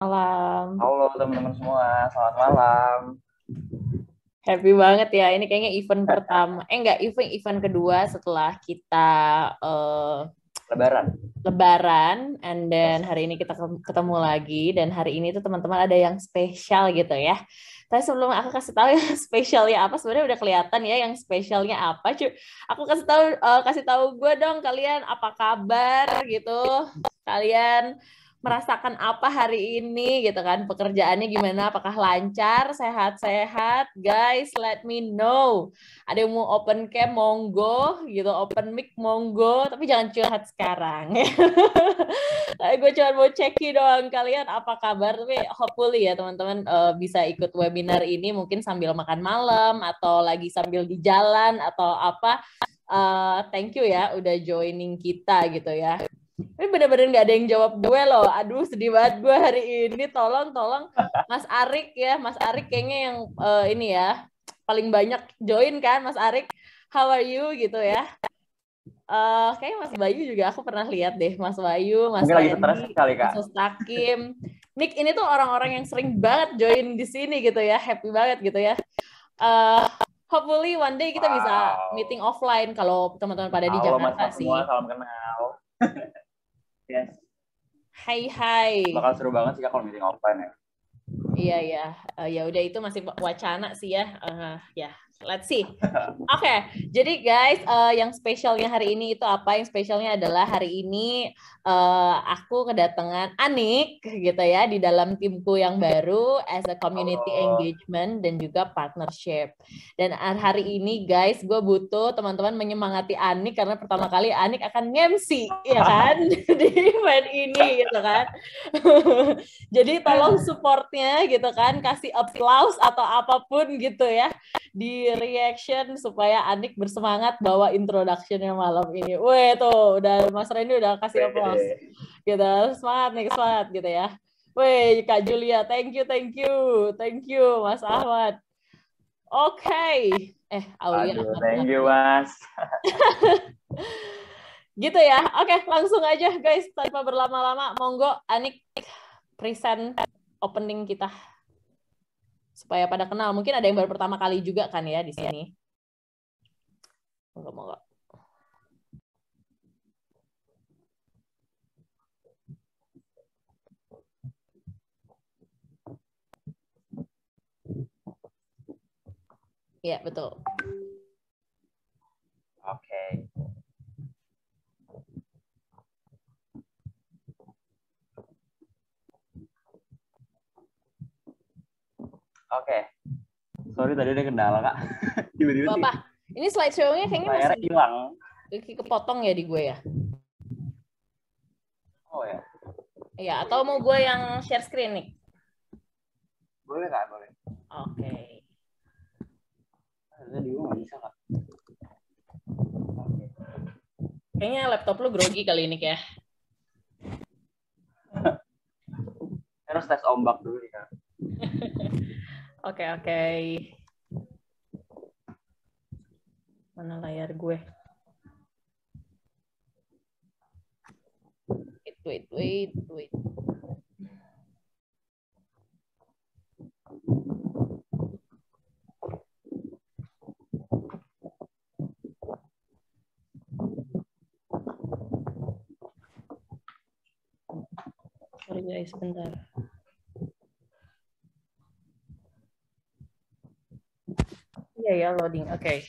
Malam. Halo teman-teman semua, selamat malam. Happy banget ya. Ini kayaknya event pertama. Enggak, event kedua setelah kita Lebaran. Lebaran. And then hari ini kita ketemu lagi. Dan hari ini tuh teman-teman ada yang spesial gitu ya. Tapi sebelum aku kasih tahu yang spesialnya apa, sebenarnya udah kelihatan ya yang spesialnya apa. Aku kasih tahu gue dong kalian apa kabar gitu. Kalian merasakan apa hari ini gitu kan, pekerjaannya gimana, apakah lancar, sehat-sehat, guys, let me know. Ada yang mau open cam monggo gitu, open mic monggo, tapi jangan curhat sekarang. Gue cuma mau ceki doang kalian apa kabar, tapi hopefully ya teman-teman bisa ikut webinar ini mungkin sambil makan malam atau lagi sambil di jalan atau apa. Thank you ya udah joining kita gitu ya. Ini bener-bener gak ada yang jawab gue loh. Aduh, sedih banget gue hari ini. Tolong Mas Arik ya. Mas Arik kayaknya yang ini ya paling banyak join kan, Mas Arik. How are you gitu ya. Kayaknya Mas Bayu juga aku pernah lihat deh. Mas Bayu, Mas Mungkin lagi stres Randy, kali, Kak. Mas Mustaqim. Nick, ini tuh orang-orang yang sering banget join di sini gitu ya. Happy banget gitu ya. Hopefully one day kita bisa meeting offline kalau teman-teman pada di Halo Jakarta mas sih. semua, salam kenal. Yes. Hai. Bakal seru banget sih Kak kalau meeting offline ya. Iya ya, ya udah itu masih wacana sih ya. Ya, let's see. Oke, jadi guys, yang spesialnya hari ini itu apa? Yang spesialnya adalah hari ini aku kedatangan Anik gitu ya di dalam timku yang baru as a community engagement dan juga partnership. Dan hari ini guys, gue butuh teman-teman menyemangati Anik karena pertama kali Anik akan nge-MC ya kan di event ini gitu kan. Jadi tolong supportnya gitu kan, kasih applause atau apapun gitu ya di reaction supaya Anik bersemangat bawa introduction-nya malam ini. Weh tuh, udah Mas Randy udah kasih applause. Gitu, semangat nih, semangat gitu ya. Weh, Kak Julia, thank you Mas Ahmad. Oke. Aulia. Aduh, thank you Mas. Gitu ya. Oke, langsung aja guys, tanpa berlama-lama, monggo Anik present opening kita supaya pada kenal. Mungkin ada yang baru pertama kali juga kan ya di sini. Monggo. Iya, betul. Oke. Oke. Sorry tadi ada kendala, Kak. Tiba-tiba Bapak, ini slideshow-nya kayaknya masih hilang. Kepotong ya di gue ya? Oh ya. Iya, atau mau gue yang share screen nih? Boleh, Kak, boleh. Oke. Tadi gue nggak bisa, Kak. Kayaknya laptop lu grogi kali ini ya. Harus tes ombak dulu nih, Kak. Oke. Mana layar gue? Wait. Sorry guys, bentar. Iya ya, loading. Oke.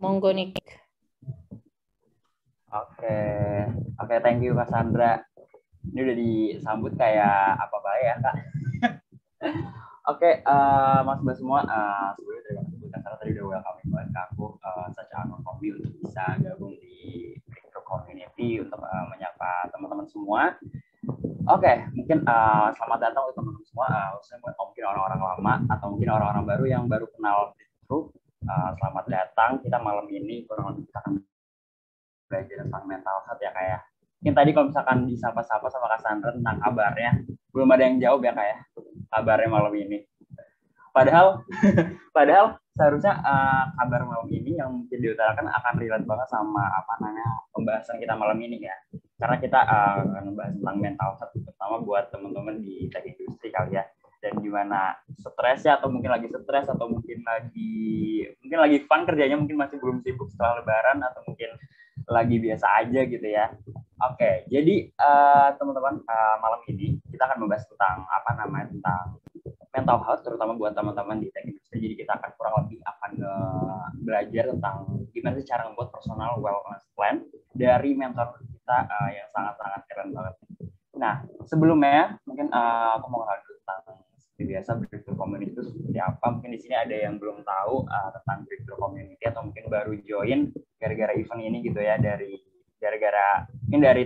Monggo Nick. Oke, thank you Kak Sandra. Ini udah disambut kayak apa ya, Kak? Oke, mas semua, sebelumnya terima kasih buat Kak tadi udah welcome buat aku such honor for me untuk bisa gabung di crypto community untuk menyapa teman-teman semua. Oke, mungkin selamat datang untuk teman-teman semua, khususnya buat mungkin orang-orang lama atau mungkin orang-orang baru yang baru kenal crypto. Selamat datang, kita malam ini kurang lebih kita akan belajar tentang mental health ya kayak. Mungkin tadi kalau misalkan disapa-sapa sama Kak Sandra tentang kabarnya, belum ada yang jawab ya kayak kabarnya malam ini. Padahal seharusnya kabar malam ini yang mungkin diutarakan akan relate banget sama apa namanya pembahasan kita malam ini ya. Karena kita akan membahas tentang mental health, terutama buat teman-teman di tech industry kali ya. Dan gimana stresnya, atau mungkin lagi stres, atau mungkin lagi fun kerjanya, mungkin masih belum sibuk setelah lebaran, atau mungkin lagi biasa aja gitu ya. Oke, jadi teman-teman, malam ini kita akan membahas tentang tentang mental health, terutama buat teman-teman di tech industry. Jadi kita akan kurang lebih akan belajar tentang gimana sih cara membuat personal wellness plan dari mentor kita yang sangat-sangat keren banget. Nah, sebelumnya mungkin aku mau kenal dulu tentang seperti biasa Breakthrough Community itu seperti apa. Mungkin di sini ada yang belum tahu tentang Breakthrough Community, atau mungkin baru join gara-gara event ini gitu ya, dari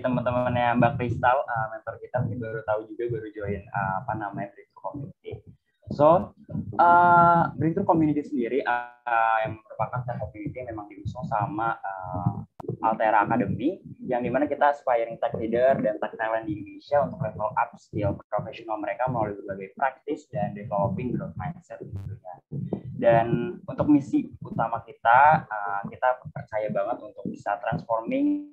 teman-temannya Mbak Kristal, mentor kita, mungkin baru tahu juga, baru join Breakthrough Community. So, Breakthrough Community sendiri yang merupakan tech community yang memang diusung sama Altera Academy, yang dimana kita aspiring tech leader dan tech talent di Indonesia untuk level up skill profesional mereka melalui berbagai praktis dan developing growth mindset gitu ya. Dan untuk misi utama kita percaya banget untuk bisa transforming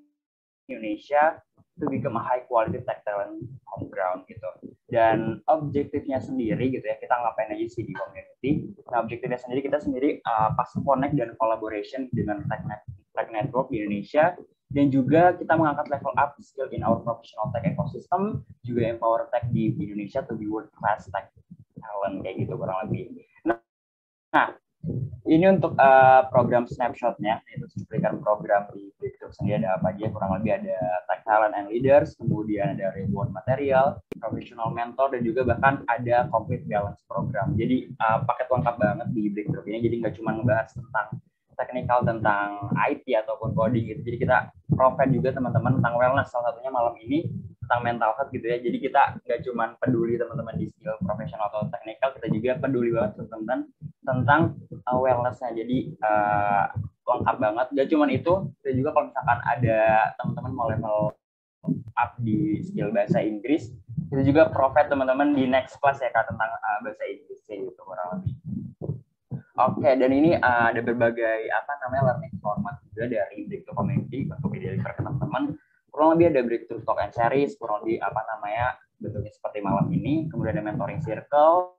Indonesia to become a high quality tech talent home ground gitu. Dan objektifnya sendiri gitu ya, kita ngapain aja sih di community. Nah, objektifnya sendiri kita pas connect dan collaboration dengan tech network di Indonesia, dan juga kita mengangkat level up skill in our professional tech ecosystem, juga empower tech di Indonesia to be world class tech talent kayak gitu kurang lebih. Nah, ini untuk program snapshotnya, itu cuplikan program di Breakthrough sendiri ada apa aja. Kurang lebih ada tech talent and leaders, kemudian ada reward material, professional mentor, dan juga bahkan ada complete balance program. Jadi paket lengkap banget di Breakthrough ini. Jadi nggak cuma ngebahas tentang technical, tentang IT ataupun coding gitu. Jadi kita provide juga teman-teman tentang wellness, salah satunya malam ini tentang mental health gitu ya. Jadi kita nggak cuma peduli teman-teman di skill profesional atau technical, kita juga peduli banget teman-teman tentang wellness-nya. Jadi lengkap banget. Gak cuma itu, kita juga kalau misalkan ada teman-teman mau level up di skill bahasa Inggris, kita juga provide teman-teman di next class ya Kak, tentang bahasa Inggris gitu kurang lebih. Oke, dan ini ada berbagai learning format juga dari Breakthrough Community untuk di-deliver ke teman-teman. Kurang lebih ada Breakthrough Talk and Series, kurang lebih bentuknya seperti malam ini. Kemudian ada mentoring circle,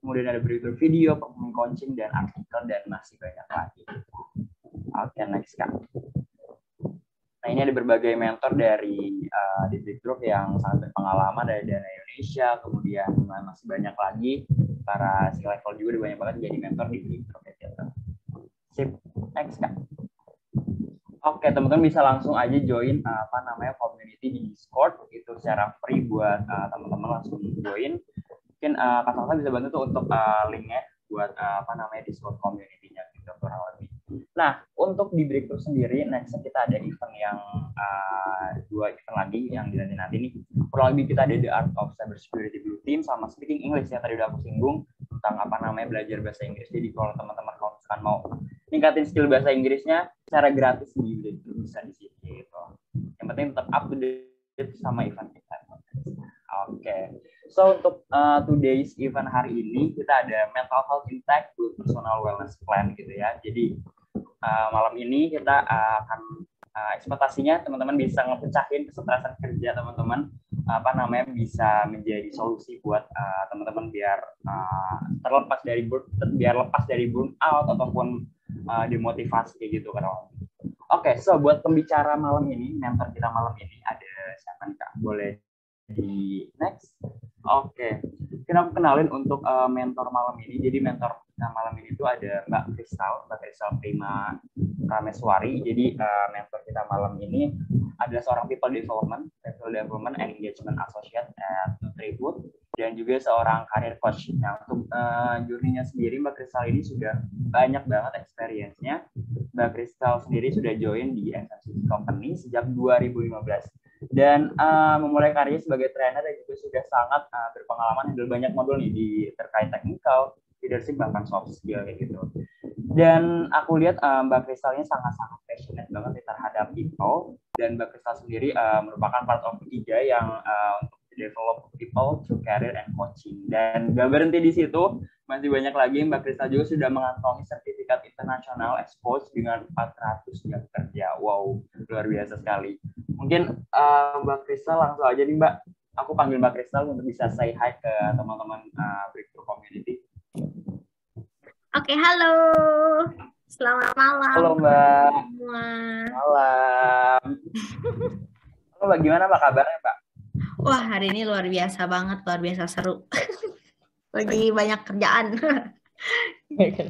kemudian ada Breakthrough video, performing coaching, dan artikel, dan masih banyak lagi. Oke, next Kak. Nah, ini ada berbagai mentor dari di Breakthrough yang sangat berpengalaman dari Dana Indonesia, kemudian masih banyak lagi para skill level juga, udah banyak banget jadi mentor di Breakthrough kayak gitu. Sip, next Kak. Oke, teman-teman bisa langsung aja join community di Discord itu secara free buat teman-teman langsung join. Mungkin Kak Salsa bisa bantu tuh untuk linknya buat Discord community-nya gitu kurang lebih. Nah, untuk di Breakthrough sendiri, next kita ada event yang 2 event lagi yang nanti nih. Kurang lebih kita ada The Art of Cybersecurity Blue Team sama Speaking English yang tadi udah aku singgung tentang belajar bahasa Inggris. Jadi kalau teman-teman kalau misalkan mau ningkatin skill bahasa Inggrisnya secara gratis di Breakthrough bisa di sini gitu. Yang penting tetap up to date sama event kita. Oke. So untuk today's event hari ini kita ada mental health impact with personal wellness plan gitu ya. Jadi malam ini kita akan ekspektasinya teman-teman bisa ngepecahin kesetresan kerja teman-teman, bisa menjadi solusi buat teman-teman biar lepas dari burnout ataupun demotivasi kayak gitu kan. Oke, so buat pembicara malam ini, mentor kita malam ini ada siapa nih Kak? Boleh di next. Oke, aku kenalin untuk mentor malam ini. Jadi mentor kita malam ini itu ada Mbak Kristal Prima Rameswari. Jadi mentor kita malam ini adalah seorang people development and engagement associate at Nutrifood, dan juga seorang career coach. Nah, untuk journey-nya sendiri Mbak Kristal ini sudah banyak banget experience-nya. Mbak Kristal sendiri sudah join di FMCG Company sejak 2015. Dan memulai karir sebagai trainer dan juga sudah sangat berpengalaman handle banyak modul nih di terkait technical, leadership, bahkan soft skill kayak gitu. Dan aku lihat Mbak Kristal ini sangat-sangat passionate banget terhadap people, dan Mbak Kristal sendiri merupakan part of tiga yang untuk develop people through career and coaching. Dan gak berhenti di situ, masih banyak lagi. Mbak Kristal juga sudah mengantongi sertifikat tingkat internasional expose dengan 400 jam kerja. Wow, luar biasa sekali. Mungkin Mbak Kristal langsung aja nih Mbak. Aku panggil Mbak Kristal untuk bisa say hi ke teman-teman Breakthrough Community. Oke, halo. Selamat malam. Halo Mbak. Semua. Malam. Halo Mbak, gimana Mbak kabarnya Mbak? Wah, hari ini luar biasa banget, luar biasa seru. Lagi banyak kerjaan. Oke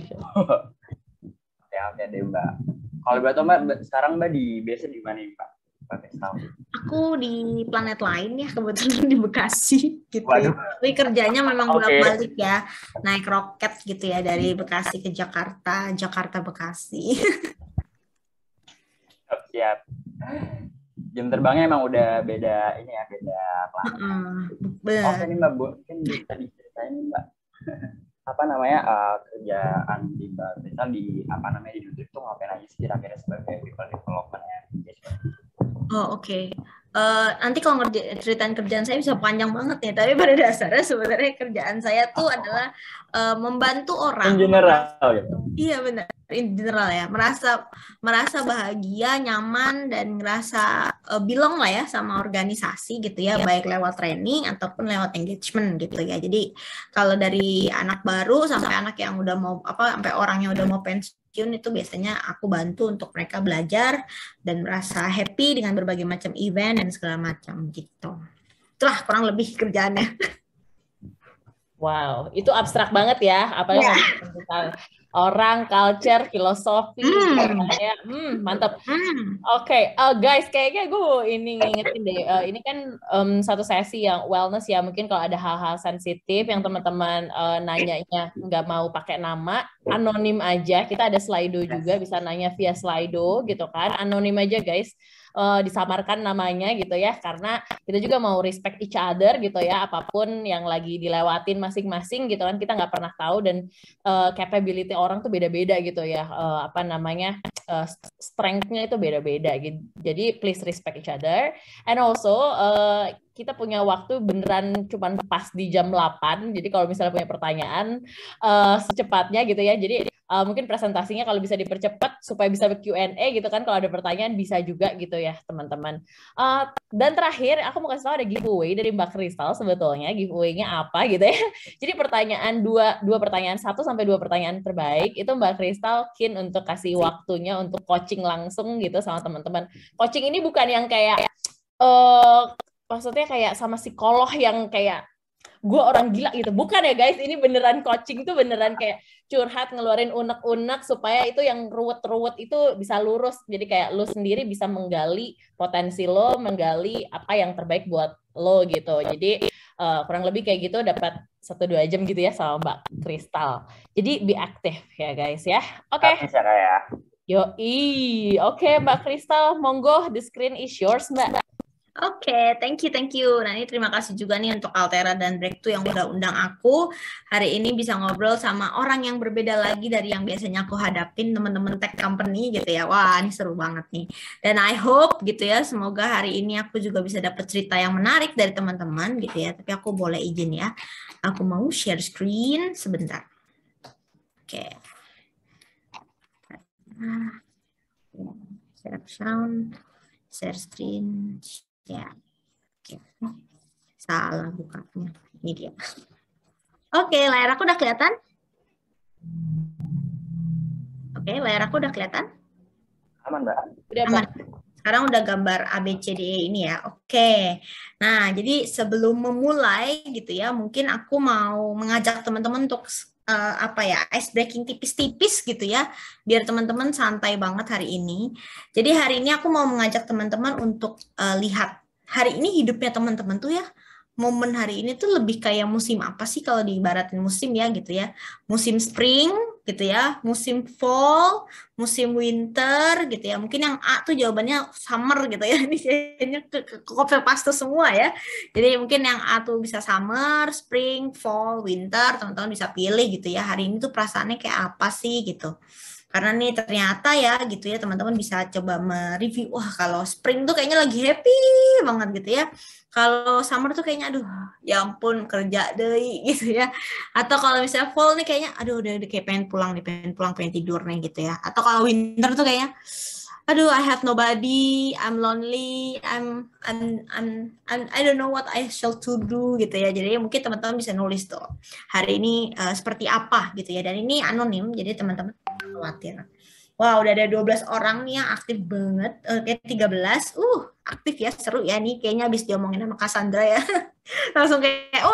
deh Mbak. Kalau Mbak Mbak, sekarang Mbak biasa di mana Mbak? Mbak Kristal. Aku di planet lain ya, kebetulan di Bekasi gitu. Waduh. Tapi kerjanya memang bolak-balik ya, naik roket gitu ya dari Bekasi ke Jakarta, Jakarta Bekasi. Siap. Jam terbangnya emang udah beda ini ya, beda kelas. Oke nih Mbak, mungkin bisa diceritain nih Mbak. Apa namanya kerjaan di Mbak Kristal di apa namanya di YouTube tuh ngapain aja sih kira-kira sebagai people development ya? Oh, oke. Nanti kalau ceritain kerjaan saya bisa panjang banget nih, tapi pada dasarnya sebenarnya kerjaan saya tuh adalah membantu orang. In general gitu. Iya benar, in general ya. Merasa bahagia, nyaman, dan ngerasa belong lah ya sama organisasi gitu ya, baik lewat training ataupun lewat engagement gitu ya. Jadi kalau dari anak baru sampai anak yang udah mau sampai orang yang udah mau pensiun itu biasanya aku bantu untuk mereka belajar dan merasa happy dengan berbagai macam event dan segala macam gitu. Itulah kurang lebih kerjaannya. Wow, itu abstrak banget ya, apalagi tentang orang, culture, filosofi, mantap. Oke, guys, kayaknya gue ini ngingetin deh, ini kan satu sesi yang wellness ya, mungkin kalau ada hal-hal sensitif yang teman-teman nanyanya nggak mau pakai nama, anonim aja, kita ada Slido juga, bisa nanya via Slido gitu kan, anonim aja guys. Disamarkan namanya gitu ya, karena kita juga mau respect each other gitu ya, apapun yang lagi dilewatin masing-masing gitu kan, kita nggak pernah tahu dan capability orang tuh beda-beda gitu ya, strength-nya itu beda-beda gitu. Jadi please respect each other, and also kita punya waktu beneran cuman pas di jam 8, jadi kalau misalnya punya pertanyaan secepatnya gitu ya, jadi mungkin presentasinya kalau bisa dipercepat supaya bisa Q&A gitu kan, kalau ada pertanyaan bisa juga gitu ya teman-teman. Dan terakhir aku mau kasih tahu ada giveaway dari Mbak Kristal, sebetulnya giveaway-nya apa gitu ya. Jadi pertanyaan dua pertanyaan, 1 sampai 2 pertanyaan terbaik itu Mbak Kristal keen untuk kasih waktunya untuk coaching langsung gitu sama teman-teman. Coaching ini bukan yang kayak maksudnya kayak sama psikolog yang kayak gue orang gila gitu, bukan ya guys, ini beneran coaching tuh beneran kayak curhat, ngeluarin unek-unek supaya itu yang ruwet-ruwet itu bisa lurus, jadi kayak lo sendiri bisa menggali potensi lo, menggali apa yang terbaik buat lo gitu. Jadi kurang lebih kayak gitu, dapat 1-2 jam gitu ya sama Mbak Kristal. Jadi be aktif ya guys ya. Oke. Yoi. Oke, Mbak Kristal, monggo, the screen is yours Mbak. Oke, thank you. Nah, ini terima kasih juga nih untuk Altera dan Breakthrough yang udah undang aku. Hari ini bisa ngobrol sama orang yang berbeda lagi dari yang biasanya aku hadapin, teman-teman tech company gitu ya. Wah, ini seru banget nih. Dan I hope gitu ya, semoga hari ini aku juga bisa dapat cerita yang menarik dari teman-teman gitu ya. Tapi aku boleh izin ya. Aku mau share screen sebentar. Oke. Share sound, share screen. Ya, oke. Salah bukanya. Ini dia. Oke, layar aku udah kelihatan? Oke, layar aku udah kelihatan? Aman, Mbak. Aman. Sekarang udah gambar ABCDE ini ya. Oke. Nah, jadi sebelum memulai gitu ya, mungkin aku mau mengajak teman-teman untuk ice breaking tipis-tipis gitu ya, biar teman-teman santai banget hari ini. Jadi hari ini aku mau mengajak teman-teman untuk lihat hari ini hidupnya teman-teman tuh ya, momen hari ini tuh lebih kayak musim apa sih kalau diibaratin musim ya gitu ya, musim spring gitu ya, musim fall, musim winter gitu ya. Mungkin yang A tuh jawabannya summer gitu ya, ini kayaknya ke copy paste semua ya. Jadi mungkin yang A tuh bisa summer, spring, fall, winter, teman-teman bisa pilih gitu ya. Hari ini tuh perasaannya kayak apa sih gitu. Karena nih ternyata ya gitu ya teman-teman bisa coba mereview, wah kalau spring tuh kayaknya lagi happy banget gitu ya. Kalau summer tuh kayaknya aduh ya ampun kerja deh gitu ya. Atau kalau misalnya fall nih kayaknya aduh udah kayak pengen pulang nih, pengen tidur nih gitu ya. Atau kalau winter tuh kayaknya aduh I have nobody, I'm lonely, I don't know what I shall to do gitu ya. Jadi mungkin teman-teman bisa nulis tuh hari ini seperti apa gitu ya. Dan ini anonim jadi teman-teman khawatir. Wah, udah ada 12 orang nih yang aktif banget. Kayak 13. Aktif ya, seru ya nih. Kayaknya habis diomongin sama Cassandra ya. Langsung kayak,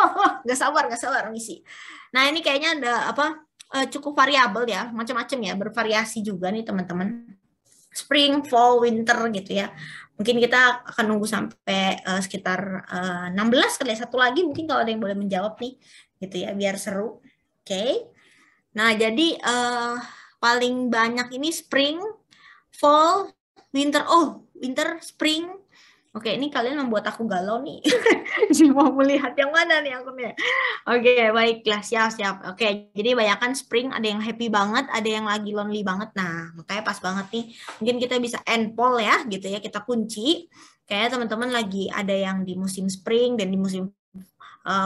gak sabar ngisi. Nah, ini kayaknya ada apa cukup variabel ya, macam-macam ya, bervariasi juga nih teman-teman. Spring, fall, winter gitu ya. Mungkin kita akan nunggu sampai sekitar 16 kali ya. Satu lagi mungkin kalau ada yang boleh menjawab nih, gitu ya, biar seru. Oke. Nah, jadi paling banyak ini spring, fall, winter. Oh, winter, spring. Oke, ini kalian membuat aku galau nih. Jadi mau melihat yang mana nih akunnya. Oke, baiklah, siap. Oke, jadi bayangkan spring ada yang happy banget, ada yang lagi lonely banget. Nah, makanya pas banget nih. Mungkin kita bisa end poll ya, gitu ya. Kita kunci. Kayak teman-teman lagi ada yang di musim spring dan di musim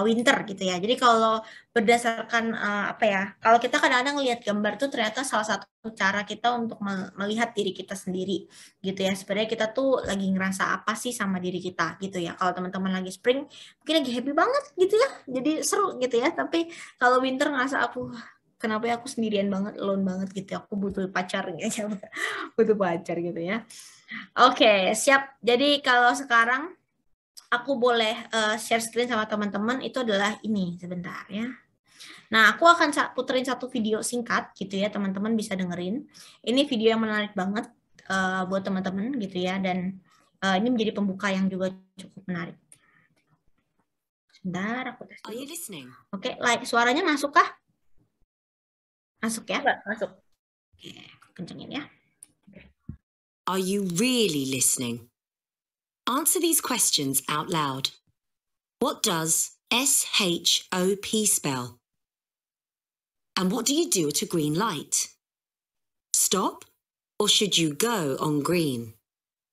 winter gitu ya. Jadi kalau berdasarkan apa ya, kalau kita kadang-kadang lihat gambar tuh ternyata salah satu cara kita untuk melihat diri kita sendiri gitu ya. Sebenarnya kita tuh lagi ngerasa apa sih sama diri kita gitu ya. Kalau teman-teman lagi spring mungkin lagi happy banget gitu ya. Jadi seru gitu ya. Tapi kalau winter ngerasa kenapa ya aku sendirian banget, alone banget gitu. Aku butuh pacar gitu. Butuh pacar gitu ya. Oke, siap. Jadi kalau sekarang aku boleh share screen sama teman-teman itu adalah ini sebentar ya. Nah, aku akan puterin satu video singkat gitu ya, teman-teman bisa dengerin. Ini video yang menarik banget buat teman-teman gitu ya, dan ini menjadi pembuka yang juga cukup menarik. Sebentar, aku tes dulu. Oke, suaranya masuk kah? Masuk ya? Masuk. Oke, kencengin ya. Are you really listening? Answer these questions out loud. What does SHOP spell? And what do you do at a green light? Stop, or should you go on green?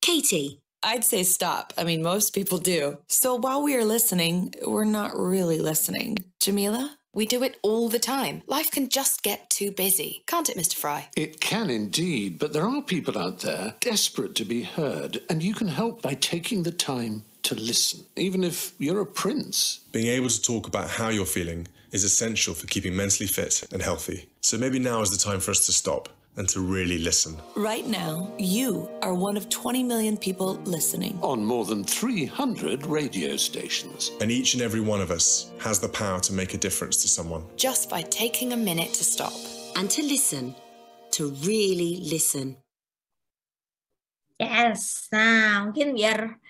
Katie? I'd say stop. I mean, most people do. So while we are listening, we're not really listening. Jamila? We do it all the time. Life can just get too busy, can't it, Mr. Fry? It can indeed, but there are people out there desperate to be heard, and you can help by taking the time to listen, even if you're a prince. Being able to talk about how you're feeling is essential for keeping mentally fit and healthy. So maybe now is the time for us to stop and to really listen. Right now, you are one of 20 million people listening. On more than 300 radio stations. And each and every one of us has the power to make a difference to someone. Just by taking a minute to stop. And to listen. To really listen. Yes. Nah, mungkin biar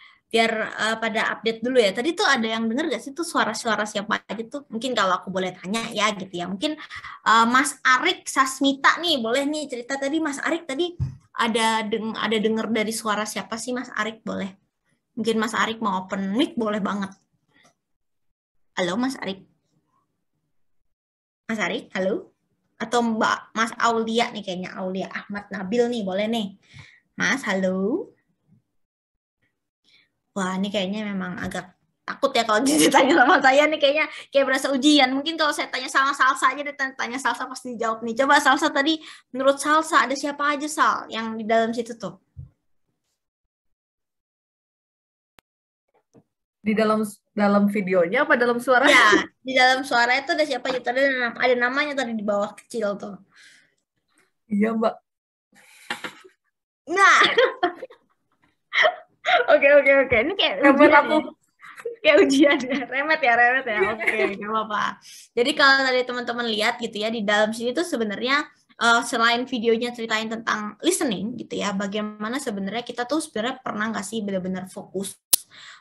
pada update dulu ya. Tadi tuh ada yang denger gak sih tuh suara-suara siapa aja tuh? Mungkin kalau aku boleh tanya ya gitu ya. Mungkin Mas Arik Sasmita nih boleh nih cerita tadi Mas Arik tadi ada denger dari suara siapa sih Mas Arik boleh? Mungkin Mas Arik mau open mic boleh banget. Halo Mas Arik. Mas Arik, halo? Atau Mbak Mas Aulia nih kayaknya Aulia Ahmad Nabil nih boleh nih. Mas, halo. Wah, ini kayaknya memang agak takut ya kalau ditanya sama saya nih kayaknya kayak berasa ujian. Mungkin kalau saya tanya sama Salsa aja, tanya Salsa pasti dijawab nih. Coba Salsa tadi, menurut Salsa ada siapa aja Sal yang di dalam situ tuh? Di dalam videonya apa dalam suara? Ya, di dalam suara itu ada siapa aja? Ada namanya tadi di bawah kecil tuh. Iya, Mbak. Nah. Oke. Ini kayak ujian ya. Remet ya. Oke, nggak apa-apa. Jadi kalau tadi teman-teman lihat gitu ya, di dalam sini tuh sebenarnya selain videonya ceritain tentang listening gitu ya, bagaimana sebenarnya kita tuh sebenarnya pernah nggak sih benar-benar fokus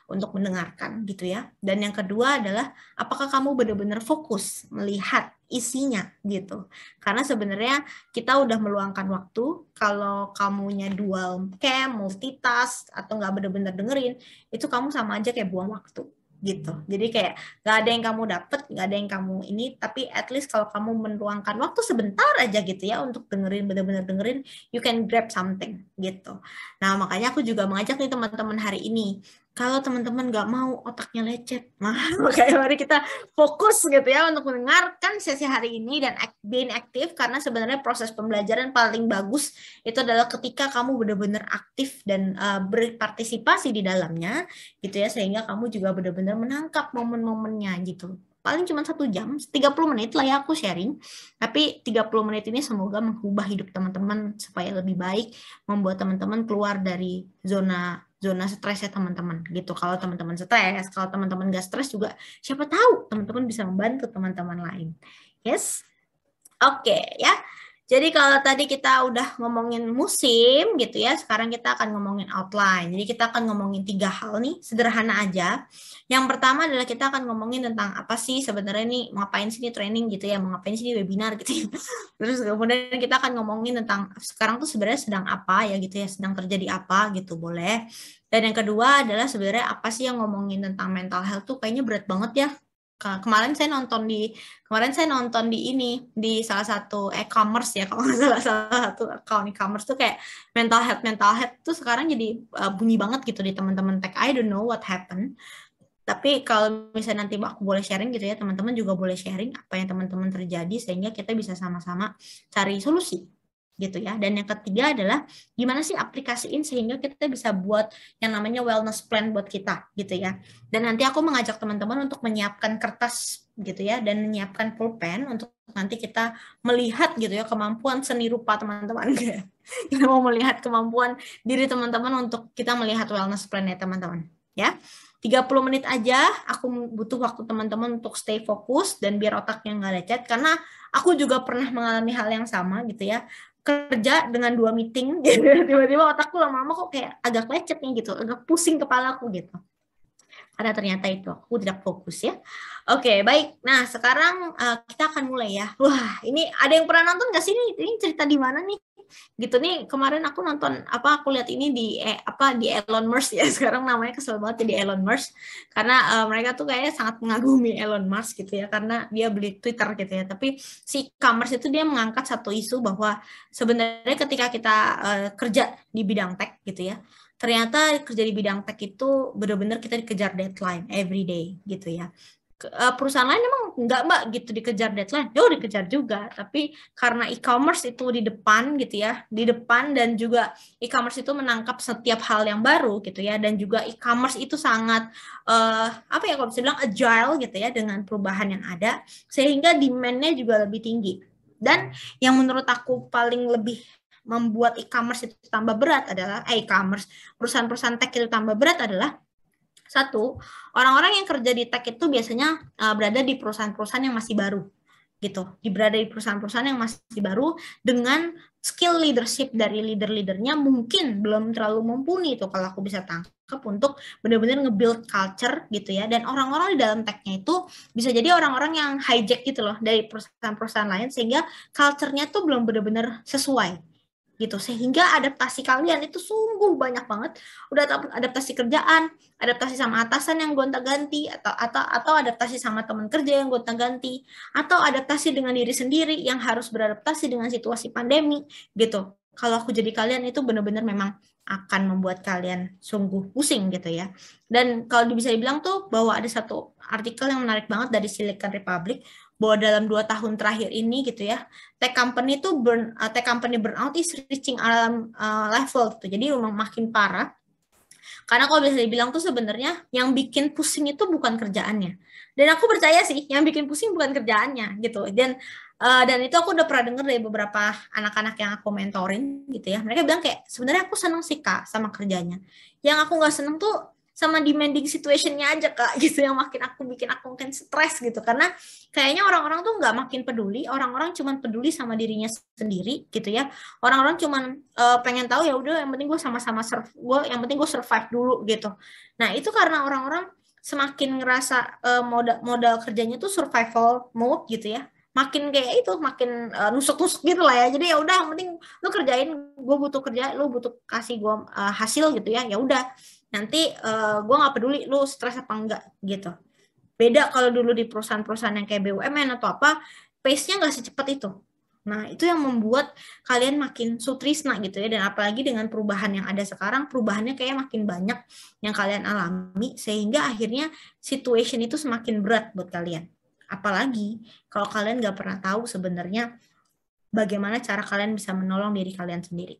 untuk mendengarkan gitu ya. Dan yang kedua adalah apakah kamu benar-benar fokus melihat isinya gitu. Karena sebenarnya kita udah meluangkan waktu, kalau kamunya dual cam, multitask, atau nggak benar-benar dengerin, itu kamu sama aja kayak buang waktu gitu. Jadi kayak gak ada yang kamu dapet, gak ada yang kamu ini, tapi at least kalau kamu meluangkan waktu sebentar aja gitu ya untuk dengerin, bener-bener dengerin, you can grab something gitu. Nah makanya aku juga mengajak nih teman-teman hari ini, kalau teman-teman gak mau otaknya lecet, nah makanya mari kita fokus gitu ya untuk mendengarkan sesi hari ini dan being aktif, karena sebenarnya proses pembelajaran paling bagus itu adalah ketika kamu benar-benar aktif dan berpartisipasi di dalamnya gitu ya, sehingga kamu juga benar-benar menangkap momen-momennya gitu. Paling cuma 1 jam, 30 menit lah ya aku sharing, tapi 30 menit ini semoga mengubah hidup teman-teman supaya lebih baik, membuat teman-teman keluar dari zona stresnya teman-teman gitu. Kalau teman-teman stres, kalau teman-teman gak stres juga, siapa tahu teman-teman bisa membantu teman-teman lain. Yes? Oke, ya. Jadi kalau tadi kita udah ngomongin musim gitu ya, sekarang kita akan ngomongin outline. Jadi kita akan ngomongin 3 hal nih, sederhana aja. Yang pertama adalah kita akan ngomongin tentang apa sih sebenarnya nih, ngapain sih nih training gitu ya, mau ngapain sih nih webinar gitu ya. Terus kemudian kita akan ngomongin tentang sekarang tuh sebenarnya sedang apa ya gitu ya, sedang terjadi apa gitu, boleh. Dan yang kedua adalah sebenarnya apa sih yang ngomongin tentang mental health tuh kayaknya berat banget ya. Kemarin saya nonton di ini, di salah satu e-commerce ya, kalau nggak salah satu account e-commerce tuh kayak mental health tuh sekarang jadi bunyi banget gitu di teman-teman tech. I don't know what happened. Tapi kalau misalnya nanti aku boleh sharing gitu ya, teman-teman juga boleh sharing apa yang teman-teman terjadi sehingga kita bisa sama-sama cari solusi gitu ya. Dan yang ketiga adalah gimana sih aplikasiin sehingga kita bisa buat yang namanya wellness plan buat kita gitu ya. Dan nanti aku mengajak teman-teman untuk menyiapkan kertas gitu ya, dan menyiapkan pulpen untuk nanti kita melihat gitu ya kemampuan seni rupa teman-teman. Kita mau melihat kemampuan diri teman-teman untuk kita melihat wellness plan ya teman-teman ya. 30 menit aja, aku butuh waktu teman-teman untuk stay fokus dan biar otaknya nggak lecet, karena aku juga pernah mengalami hal yang sama gitu ya, kerja dengan 2 meeting gitu, tiba-tiba otakku lama-lama kok kayak agak lecet nih gitu, agak pusing kepalaku gitu. Karena ternyata itu aku tidak fokus ya. Oke, baik. Nah, sekarang kita akan mulai ya. Wah, ini ada yang pernah nonton nggak sih ini cerita di mana nih? Gitu nih, kemarin aku nonton aku lihat ini di di Elon Musk ya. Sekarang namanya kesel banget jadi Elon Musk, karena mereka tuh kayaknya sangat mengagumi Elon Musk gitu ya, karena dia beli Twitter gitu ya. Tapi si e-commerce itu dia mengangkat satu isu bahwa sebenarnya ketika kita kerja di bidang tech gitu ya, ternyata kerja di bidang tech itu benar-benar kita dikejar deadline every day gitu ya. Perusahaan lain emang enggak mbak gitu dikejar deadline, dikejar juga, tapi karena e-commerce itu di depan gitu ya, di depan, dan juga e-commerce itu menangkap setiap hal yang baru gitu ya, dan juga e-commerce itu sangat kalau bisa bilang agile gitu ya dengan perubahan yang ada, sehingga demand-nya juga lebih tinggi. Dan yang menurut aku paling lebih membuat e-commerce itu tambah berat adalah perusahaan-perusahaan tech itu tambah berat adalah satu, orang-orang yang kerja di tech itu biasanya berada di perusahaan-perusahaan yang masih baru gitu, berada di perusahaan-perusahaan yang masih baru dengan skill leadership dari leader-leadernya mungkin belum terlalu mumpuni itu kalau aku bisa tangkap untuk benar-benar nge-build culture gitu ya. Dan orang-orang di dalam tech-nya itu bisa jadi orang-orang yang hijack gitu loh dari perusahaan-perusahaan lain, sehingga culture-nya tuh belum benar-benar sesuai gitu, sehingga adaptasi kalian itu sungguh banyak banget. Udah adaptasi kerjaan, adaptasi sama atasan yang gonta-ganti, atau adaptasi sama teman kerja yang gonta-ganti, atau adaptasi dengan diri sendiri yang harus beradaptasi dengan situasi pandemi gitu. Kalau aku jadi kalian itu benar-benar memang akan membuat kalian sungguh pusing gitu ya. Dan kalau bisa dibilang tuh bahwa ada satu artikel yang menarik banget dari Silicon Republic, bahwa dalam 2 tahun terakhir ini gitu ya, tech company burnout is reaching alarm level gitu. Jadi memang makin parah. Karena kalau bisa dibilang tuh sebenarnya yang bikin pusing itu bukan kerjaannya. Dan aku percaya sih yang bikin pusing bukan kerjaannya gitu. Dan itu aku udah pernah dengar dari beberapa anak-anak yang aku mentorin gitu ya. Mereka bilang kayak sebenarnya aku seneng sih Kak sama kerjanya. Yang aku nggak seneng tuh sama demanding situation-nya aja Kak gitu, yang bikin aku makin stres gitu, karena kayaknya orang-orang tuh nggak makin peduli, orang-orang cuman peduli sama dirinya sendiri gitu ya, orang-orang cuman pengen tahu ya udah yang penting gue sama-sama yang penting gue survive dulu gitu. Nah itu karena orang-orang semakin ngerasa modal kerjanya tuh survival mode gitu ya, makin kayak itu, makin nusuk-nusuk gitu lah ya. Jadi ya udah yang penting lu kerjain, gue butuh kerja, lu butuh kasih gue hasil gitu ya, ya udah nanti gue nggak peduli lu stres apa enggak gitu. Beda kalau dulu di perusahaan-perusahaan yang kayak BUMN atau apa, pace-nya nggak secepat itu. Nah, itu yang membuat kalian makin sutrisna gitu ya, dan apalagi dengan perubahan yang ada sekarang, perubahannya kayak makin banyak yang kalian alami, sehingga akhirnya situation itu semakin berat buat kalian. Apalagi kalau kalian nggak pernah tahu sebenarnya bagaimana cara kalian bisa menolong diri kalian sendiri.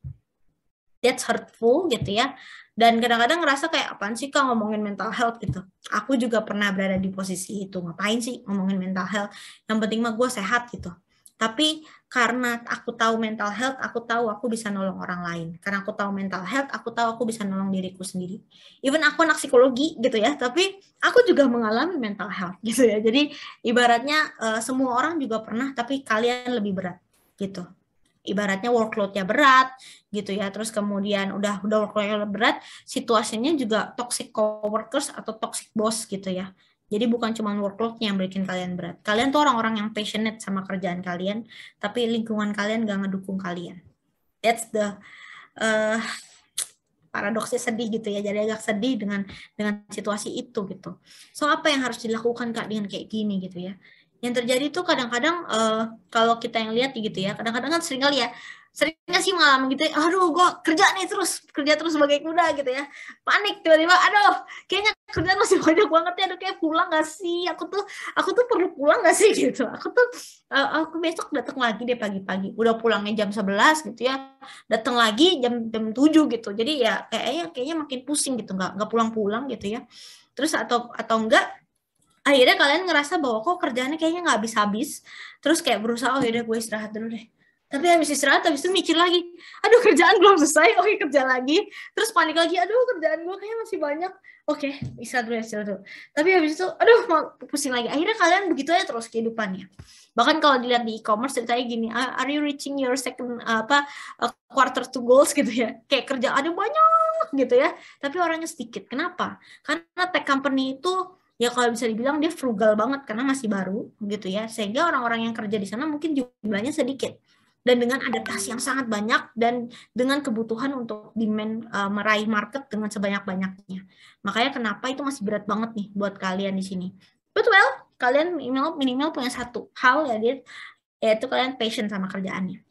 That's hurtful gitu ya. Dan kadang-kadang ngerasa kayak apaan sih Kak ngomongin mental health gitu. Aku juga pernah berada di posisi itu. Ngapain sih ngomongin mental health? Yang penting mah gue sehat gitu. Tapi karena aku tahu mental health, aku tahu aku bisa nolong orang lain. Karena aku tahu mental health, aku tahu aku bisa nolong diriku sendiri. Even aku anak psikologi gitu ya, tapi aku juga mengalami mental health gitu ya. Jadi ibaratnya semua orang juga pernah, tapi kalian lebih berat gitu. Ibaratnya workload-nya berat gitu ya, terus kemudian udah workload-nya berat, situasinya juga toxic coworkers atau toxic boss gitu ya. Jadi bukan cuma workload-nya yang bikin kalian berat. Kalian tuh orang-orang yang passionate sama kerjaan kalian, tapi lingkungan kalian gak ngedukung kalian. That's the paradoksnya sedih gitu ya. Jadi agak sedih dengan situasi itu gitu. So apa yang harus dilakukan Kak dengan kayak gini gitu ya? Yang terjadi tuh kadang-kadang kalau kita yang lihat gitu ya, kadang-kadang kan sering sih mengalami gitu ya, aduh gue kerja terus sebagai kuda gitu ya, panik tiba-tiba, aduh kayaknya kerjaan masih banyak banget ya, aduh kayak pulang gak sih, aku tuh perlu pulang gak sih gitu, aku besok datang lagi deh pagi-pagi, udah pulangnya jam 11 gitu ya, datang lagi jam 7 gitu, jadi ya kayaknya makin pusing gitu, nggak pulang-pulang gitu ya, terus atau enggak akhirnya kalian ngerasa bahwa kok kerjaannya kayaknya nggak habis-habis, terus kayak berusaha, oh yaudah gue istirahat dulu deh. Tapi habis istirahat, habis itu mikir lagi, aduh kerjaan belum selesai, oke kerja lagi, terus panik lagi, aduh kerjaan gue kayaknya masih banyak, oke istirahat dulu. Tapi habis itu, aduh mau pusing lagi. Akhirnya kalian begitu aja terus kehidupannya. Bahkan kalau dilihat di e-commerce ceritanya gini, are you reaching your second quarter to goals gitu ya? Kayak kerja ada banyak gitu ya, tapi orangnya sedikit. Kenapa? Karena tech company itu ya kalau bisa dibilang dia frugal banget karena masih baru gitu ya, sehingga orang-orang yang kerja di sana mungkin jumlahnya sedikit dan dengan adaptasi yang sangat banyak dan dengan kebutuhan untuk demand meraih market dengan sebanyak-banyaknya. Makanya kenapa itu masih berat banget nih buat kalian di sini. But well, kalian minimal punya satu hal ya, yaitu kalian passion sama kerjaannya.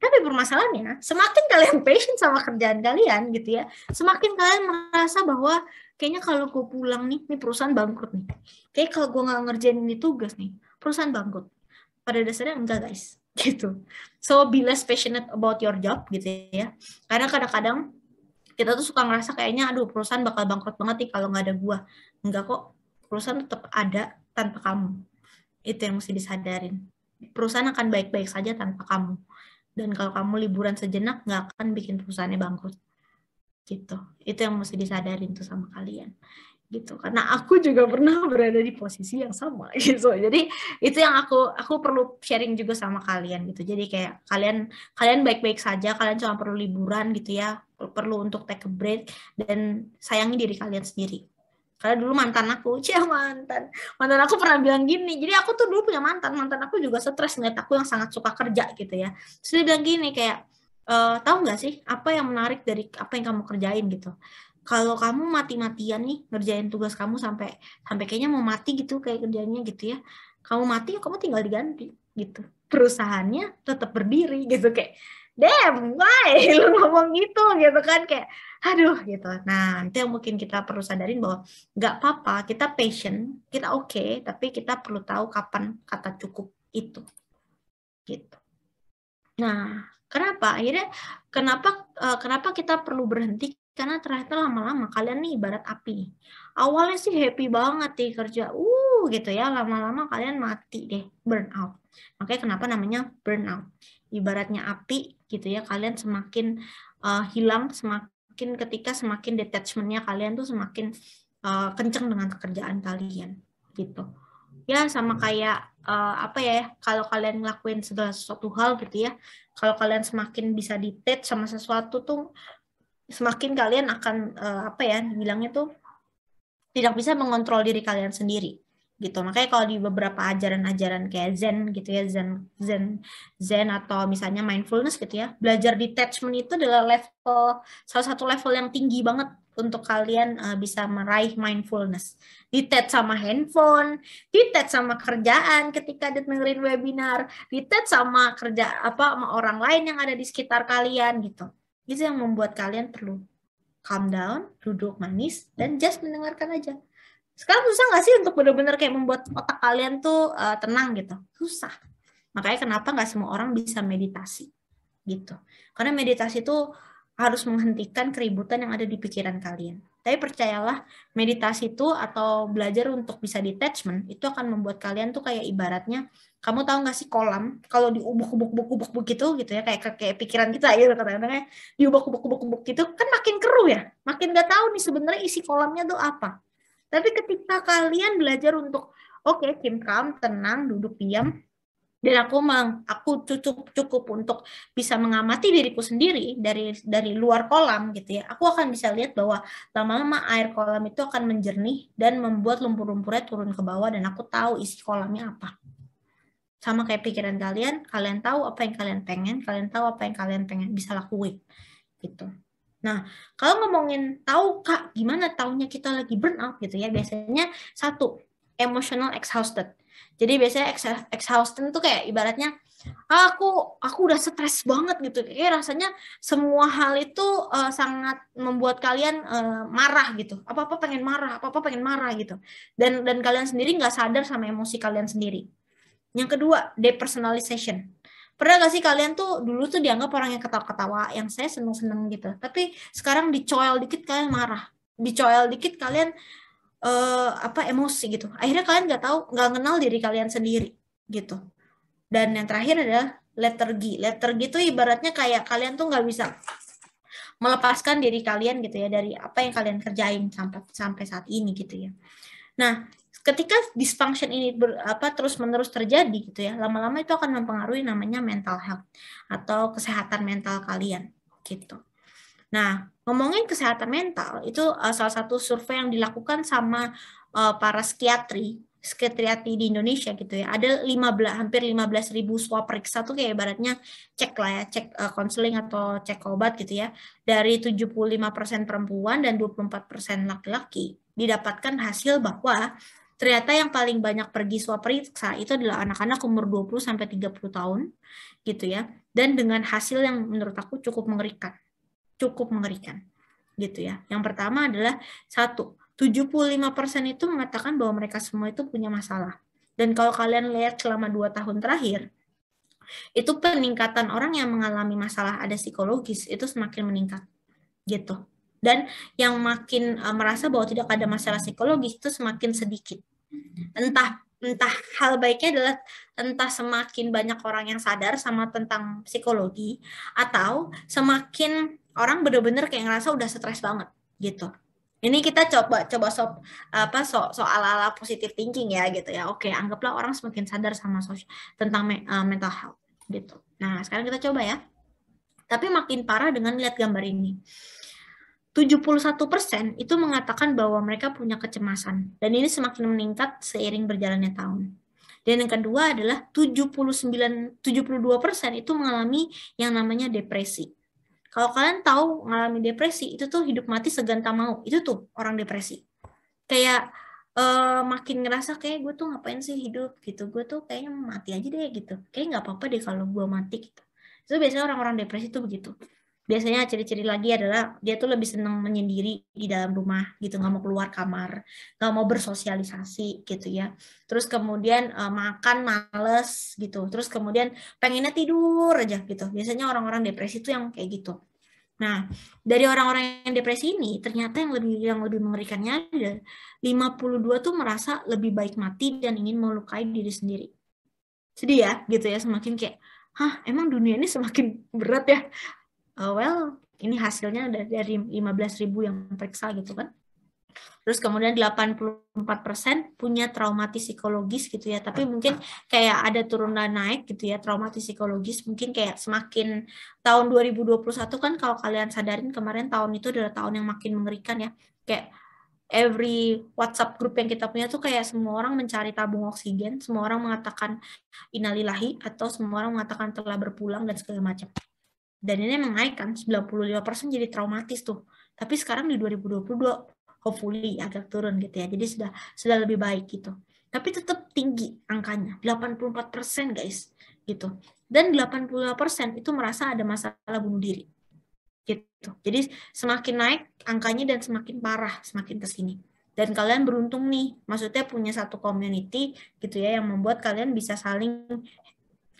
Tapi permasalahannya, semakin kalian passion sama kerjaan kalian gitu ya, semakin kalian merasa bahwa kayaknya kalau gue pulang nih perusahaan bangkrut nih. Kayak kalau gue nggak ngerjain ini tugas nih, perusahaan bangkrut. Pada dasarnya enggak guys, gitu. So be less passionate about your job gitu ya. Karena kadang-kadang kita tuh suka ngerasa kayaknya, aduh perusahaan bakal bangkrut banget nih kalau nggak ada gue. Enggak kok, perusahaan tetap ada tanpa kamu. Itu yang mesti disadarin. Perusahaan akan baik-baik saja tanpa kamu. Dan kalau kamu liburan sejenak, nggak akan bikin perusahaannya bangkrut. Gitu. Itu yang mesti disadarin tuh sama kalian. Gitu. Karena aku juga pernah berada di posisi yang sama. Gitu. Jadi itu yang aku perlu sharing juga sama kalian. Gitu. Jadi kayak kalian baik-baik saja, kalian cuma perlu liburan gitu ya. Perlu untuk take a break. Dan sayangi diri kalian sendiri. Karena dulu mantan aku aku pernah bilang gini, jadi aku tuh dulu punya mantan aku juga stres ngeliat aku yang sangat suka kerja gitu ya. Terus dia bilang gini kayak, tahu nggak sih apa yang menarik dari apa yang kamu kerjain gitu. Kalau kamu mati-matian nih ngerjain tugas kamu sampai kayaknya mau mati gitu kayak kerjanya gitu ya. Kamu mati, kamu tinggal diganti gitu. Perusahaannya tetap berdiri gitu kayak, damn, why lu ngomong gitu kan kayak aduh gitu. Nah, itu yang mungkin kita perlu sadarin bahwa nggak apa-apa, kita patient, kita oke, tapi kita perlu tahu kapan kata cukup itu. Gitu. Nah, kenapa kita perlu berhenti? Karena ternyata lama-lama kalian nih ibarat api. Awalnya sih happy banget nih kerja, gitu ya, lama-lama kalian mati deh, burn out. Makanya kenapa namanya burnout. Ibaratnya api gitu ya, kalian semakin hilang, semakin detachment-nya kalian tuh semakin kenceng dengan pekerjaan kalian gitu. Ya sama kayak kalau kalian ngelakuin segala sesuatu hal gitu ya, kalau kalian semakin bisa detach sama sesuatu tuh semakin kalian akan bilangnya tuh tidak bisa mengontrol diri kalian sendiri gitu. Makanya kalau di beberapa ajaran-ajaran kayak Zen gitu ya, Zen atau misalnya mindfulness gitu ya, belajar detachment itu adalah salah satu level yang tinggi banget untuk kalian bisa meraih mindfulness. Detach sama handphone, detach sama kerjaan ketika dengerin webinar, detach sama kerja sama orang lain yang ada di sekitar kalian gitu. Itu yang membuat kalian perlu calm down, duduk manis, dan just mendengarkan aja. Sekarang susah nggak sih untuk benar-benar kayak membuat otak kalian tuh tenang gitu? Susah. Makanya kenapa nggak semua orang bisa meditasi gitu. Karena meditasi itu harus menghentikan keributan yang ada di pikiran kalian. Tapi percayalah, meditasi itu atau belajar untuk bisa detachment itu akan membuat kalian tuh kayak ibaratnya, kamu tahu nggak sih kolam kalau diubuk-ubuk gitu ya, kayak pikiran kita gitu kadang-kadang diubuk-ubuk gitu kan makin keruh ya, makin nggak tahu nih sebenarnya isi kolamnya tuh apa. Tapi ketika kalian belajar untuk keep calm, tenang, duduk diam, dan aku cukup untuk bisa mengamati diriku sendiri dari luar kolam gitu ya. Aku akan bisa lihat bahwa lama-lama air kolam itu akan menjernih dan membuat lumpur-lumpurnya turun ke bawah, dan aku tahu isi kolamnya apa. Sama kayak pikiran kalian tahu apa yang kalian pengen, kalian tahu apa yang kalian pengen bisa lakuin gitu. Nah, kalau ngomongin tahu Kak, gimana taunya kita lagi burnout gitu ya? Biasanya satu, emotional exhausted. Jadi biasanya exhausted itu kayak ibaratnya aku udah stres banget gitu. Kayak rasanya semua hal itu sangat membuat kalian marah gitu. Apa-apa pengen marah gitu. Dan kalian sendiri nggak sadar sama emosi kalian sendiri. Yang kedua, depersonalization. Pernah gak sih kalian tuh dulu tuh dianggap orang yang ketawa-ketawa, yang saya seneng-seneng gitu. Tapi sekarang dicoel dikit kalian marah, dicoel dikit kalian emosi gitu. Akhirnya kalian nggak kenal diri kalian sendiri gitu. Dan yang terakhir adalah lethargy. Lethargy itu ibaratnya kayak kalian tuh nggak bisa melepaskan diri kalian gitu ya dari apa yang kalian kerjain sampai saat ini gitu ya. Nah, ketika dysfunction ini terus-menerus terjadi gitu ya, lama-lama itu akan mempengaruhi namanya mental health atau kesehatan mental kalian gitu. Nah, ngomongin kesehatan mental itu salah satu survei yang dilakukan sama para psikiatri di Indonesia gitu ya. Ada hampir 15.000 swab periksa tuh kayak ibaratnya cek konseling atau cek obat gitu ya. Dari 75% perempuan dan 24% laki-laki didapatkan hasil bahwa ternyata yang paling banyak pergi swab periksa itu adalah anak-anak umur 20 sampai 30 tahun gitu ya. Dan dengan hasil yang menurut aku cukup mengerikan gitu ya. Yang pertama adalah 75% itu mengatakan bahwa mereka semua itu punya masalah. Dan kalau kalian lihat selama 2 tahun terakhir, itu peningkatan orang yang mengalami masalah ada psikologis itu semakin meningkat gitu. Dan yang makin merasa bahwa tidak ada masalah psikologis itu semakin sedikit. Entah hal baiknya adalah entah semakin banyak orang yang sadar sama tentang psikologi, atau semakin orang benar-benar kayak ngerasa udah stres banget gitu. Ini kita coba soal ala positive thinking ya gitu ya. Oke, anggaplah orang semakin sadar sama tentang mental health gitu. Nah, sekarang kita coba ya. Tapi makin parah dengan lihat gambar ini. 71% itu mengatakan bahwa mereka punya kecemasan, dan ini semakin meningkat seiring berjalannya tahun. Dan yang kedua adalah 72% itu mengalami yang namanya depresi. Kalau kalian tahu mengalami depresi, itu tuh hidup mati seganta mau. Itu tuh orang depresi. Kayak makin ngerasa kayak gue tuh ngapain sih hidup gitu. Gue tuh kayaknya mati aja deh gitu. Kayaknya nggak apa-apa deh kalau gue mati gitu. Itu biasanya orang-orang depresi tuh begitu. Biasanya ciri-ciri lagi adalah dia tuh lebih senang menyendiri di dalam rumah gitu, nggak mau keluar kamar, nggak mau bersosialisasi gitu ya. Terus kemudian makan males gitu. Terus kemudian pengennya tidur aja gitu. Biasanya orang-orang depresi tuh yang kayak gitu. Nah, dari orang-orang yang depresi ini ternyata yang lebih mengerikannya ada 52 tuh merasa lebih baik mati dan ingin melukai diri sendiri. Sedih ya gitu ya, semakin kayak, emang dunia ini semakin berat ya. Well, ini hasilnya dari 15.000 yang periksa gitu kan. Terus kemudian 84% punya traumatis psikologis gitu ya, tapi mungkin kayak ada turun dan naik gitu ya, traumatis psikologis mungkin kayak semakin tahun 2021 kan, kalau kalian sadarin kemarin tahun itu adalah tahun yang makin mengerikan ya, kayak every WhatsApp group yang kita punya tuh kayak semua orang mencari tabung oksigen, semua orang mengatakan innalillahi, atau semua orang mengatakan telah berpulang dan segala macam. Dan ini emang naik kan, 95% jadi traumatis tuh. Tapi sekarang di 2022 hopefully agak turun gitu ya. Jadi sudah lebih baik gitu. Tapi tetap tinggi angkanya, 84% guys gitu. Dan 82% itu merasa ada masalah bunuh diri. Gitu. Jadi semakin naik angkanya dan semakin parah semakin ke sini. Dan kalian beruntung nih, maksudnya punya satu community gitu ya yang membuat kalian bisa saling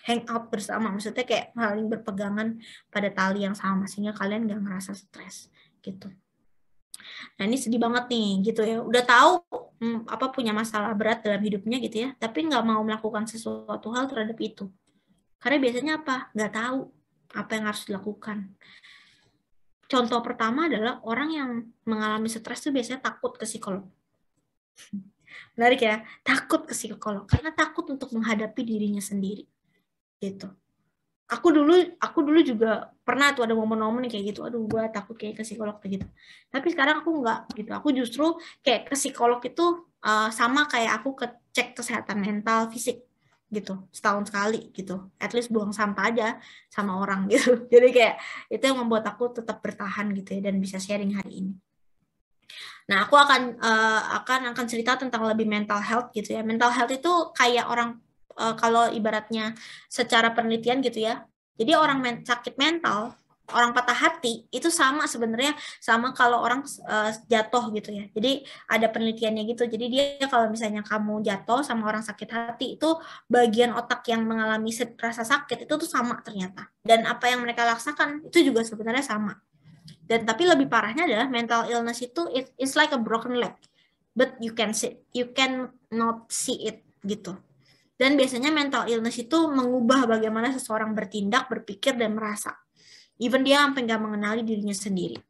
hangout bersama, maksudnya kayak saling berpegangan pada tali yang sama sehingga kalian gak ngerasa stres gitu. Nah ini sedih banget nih gitu ya, udah tahu punya masalah berat dalam hidupnya gitu ya, tapi nggak mau melakukan sesuatu hal terhadap itu. Karena biasanya apa? Nggak tahu apa yang harus dilakukan. Contoh pertama adalah orang yang mengalami stres itu biasanya takut ke psikolog. Menarik ya, takut ke psikolog karena takut untuk menghadapi dirinya sendiri gitu. Aku dulu juga pernah tuh ada momen-momen kayak gitu, aduh gue takut kayak ke psikolog gitu. Tapi sekarang aku enggak gitu, aku justru kayak ke psikolog itu sama kayak aku cek kesehatan mental fisik gitu, setahun sekali gitu, at least buang sampah aja sama orang gitu. Jadi kayak itu yang membuat aku tetap bertahan gitu ya dan bisa sharing hari ini. Nah aku akan cerita tentang lebih mental health gitu ya. Mental health itu kayak orang kalau ibaratnya secara penelitian gitu ya, jadi orang sakit mental, orang patah hati itu sama sebenarnya sama kalau orang jatuh gitu ya. Jadi ada penelitiannya gitu. Jadi dia kalau misalnya kamu jatuh sama orang sakit hati itu bagian otak yang mengalami rasa sakit itu tuh sama ternyata. Dan apa yang mereka rasakan itu juga sebenarnya sama. Dan tapi lebih parahnya adalah mental illness itu it's like a broken leg, but you cannot see it gitu. Dan biasanya mental illness itu mengubah bagaimana seseorang bertindak, berpikir, dan merasa. Even dia sampai nggak mengenali dirinya sendiri.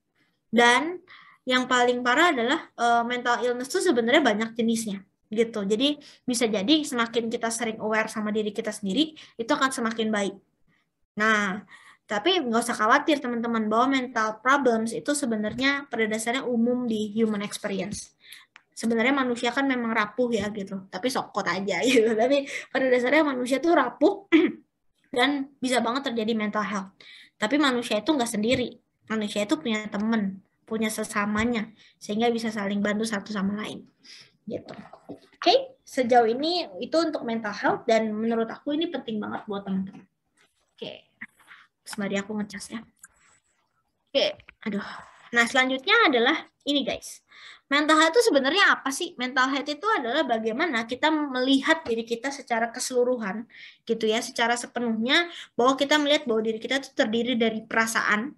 Dan yang paling parah adalah mental illness itu sebenarnya banyak jenisnya. Gitu. Jadi bisa jadi semakin kita sering aware sama diri kita sendiri, itu akan semakin baik. Nah, tapi nggak usah khawatir teman-teman bahwa mental problems itu sebenarnya pada dasarnya umum di human experience. Sebenarnya manusia kan memang rapuh ya gitu, tapi sokot aja gitu. Tapi pada dasarnya manusia tuh rapuh dan bisa banget terjadi mental health. Tapi manusia itu nggak sendiri. Manusia itu punya teman, punya sesamanya, sehingga bisa saling bantu satu sama lain. Gitu. Oke, sejauh ini itu untuk mental health dan menurut aku ini penting banget buat teman-teman. Oke, sembari aku ngecas ya. Oke, aduh. Nah selanjutnya adalah ini guys. Mental health itu sebenarnya apa sih? Mental health itu adalah bagaimana kita melihat diri kita secara keseluruhan, gitu ya, secara sepenuhnya, bahwa kita melihat bahwa diri kita itu terdiri dari perasaan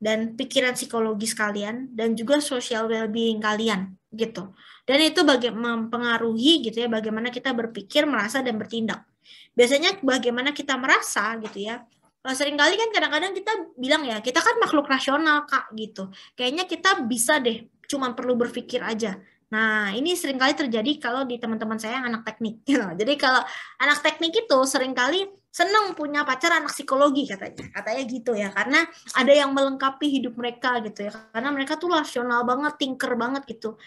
dan pikiran psikologis kalian dan juga social well-being kalian, gitu. Dan itu mempengaruhi gitu ya, bagaimana kita berpikir, merasa dan bertindak. Biasanya bagaimana kita merasa, gitu ya. Seringkali kan kadang-kadang kita bilang ya, kita kan makhluk rasional Kak, gitu. Kayaknya kita bisa deh, cuma perlu berpikir aja. Nah, ini seringkali terjadi kalau di teman-teman saya yang anak teknik. Jadi kalau anak teknik itu seringkali senang punya pacar anak psikologi katanya gitu ya, karena ada yang melengkapi hidup mereka gitu ya, karena mereka tuh rasional banget, tinker banget gitu.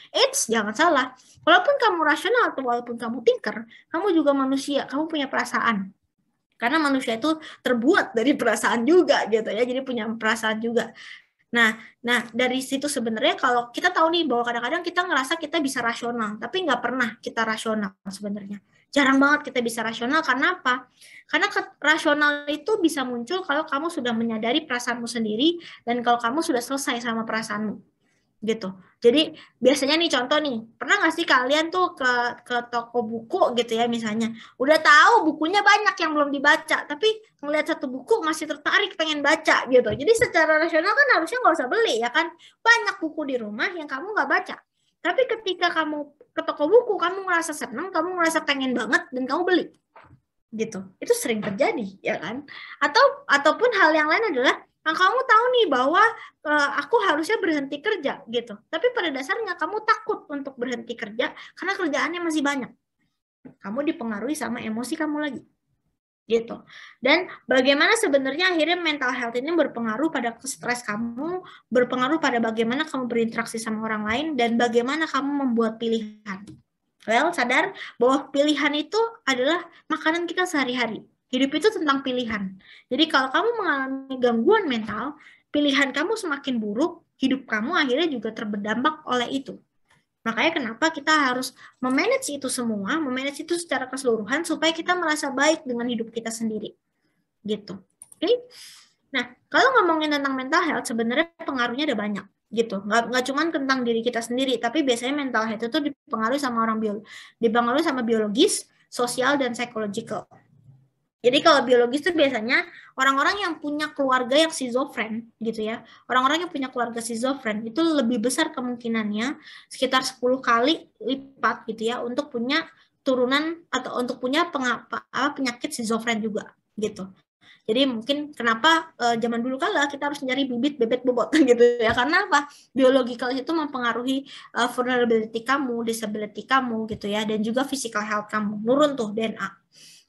Jangan salah, walaupun kamu rasional atau walaupun kamu tinker, kamu juga manusia, kamu punya perasaan. Karena manusia itu terbuat dari perasaan juga gitu ya, jadi punya perasaan juga. Nah dari situ sebenarnya kalau kita tahu nih bahwa kadang-kadang kita ngerasa kita bisa rasional, tapi nggak pernah kita rasional sebenarnya. Jarang banget kita bisa rasional, karena apa? Karena rasional itu bisa muncul kalau kamu sudah menyadari perasaanmu sendiri dan kalau kamu sudah selesai sama perasaanmu. Gitu. Jadi biasanya nih contoh nih, pernah nggak sih kalian tuh ke toko buku gitu ya misalnya, udah tahu bukunya banyak yang belum dibaca, tapi ngelihat satu buku masih tertarik pengen baca gitu. Jadi secara rasional kan harusnya nggak usah beli ya kan, banyak buku di rumah yang kamu nggak baca. Tapi ketika kamu ke toko buku, kamu ngerasa senang, kamu ngerasa pengen banget dan kamu beli gitu. Itu sering terjadi ya kan. Ataupun hal yang lain adalah, nah, kamu tahu nih bahwa aku harusnya berhenti kerja gitu. Tapi pada dasarnya kamu takut untuk berhenti kerja karena kerjaannya masih banyak. Kamu dipengaruhi sama emosi kamu lagi. Gitu. Dan bagaimana sebenarnya akhirnya mental health ini berpengaruh pada stres kamu, berpengaruh pada bagaimana kamu berinteraksi sama orang lain, dan bagaimana kamu membuat pilihan. Well, sadar bahwa pilihan itu adalah makanan kita sehari-hari. Hidup itu tentang pilihan. Jadi kalau kamu mengalami gangguan mental, pilihan kamu semakin buruk, hidup kamu akhirnya juga terdampak oleh itu. Makanya kenapa kita harus memanage itu semua, memanage itu secara keseluruhan supaya kita merasa baik dengan hidup kita sendiri. Gitu. Oke? Nah, kalau ngomongin tentang mental health, sebenarnya pengaruhnya ada banyak. Gitu. Nggak cuma tentang diri kita sendiri, tapi biasanya mental health itu dipengaruhi sama dipengaruhi sama biologis, sosial, dan psychological. Jadi kalau biologis itu biasanya orang-orang yang punya keluarga yang schizofren gitu ya. Orang-orang yang punya keluarga schizofren itu lebih besar kemungkinannya sekitar 10 kali lipat gitu ya untuk punya turunan atau untuk punya penyakit schizofren juga gitu. Jadi mungkin kenapa zaman dulu kala kita harus nyari bibit bebet bobot gitu ya, karena apa? Biological itu mempengaruhi vulnerability kamu, disability kamu gitu ya, dan juga physical health kamu. Nurun tuh DNA.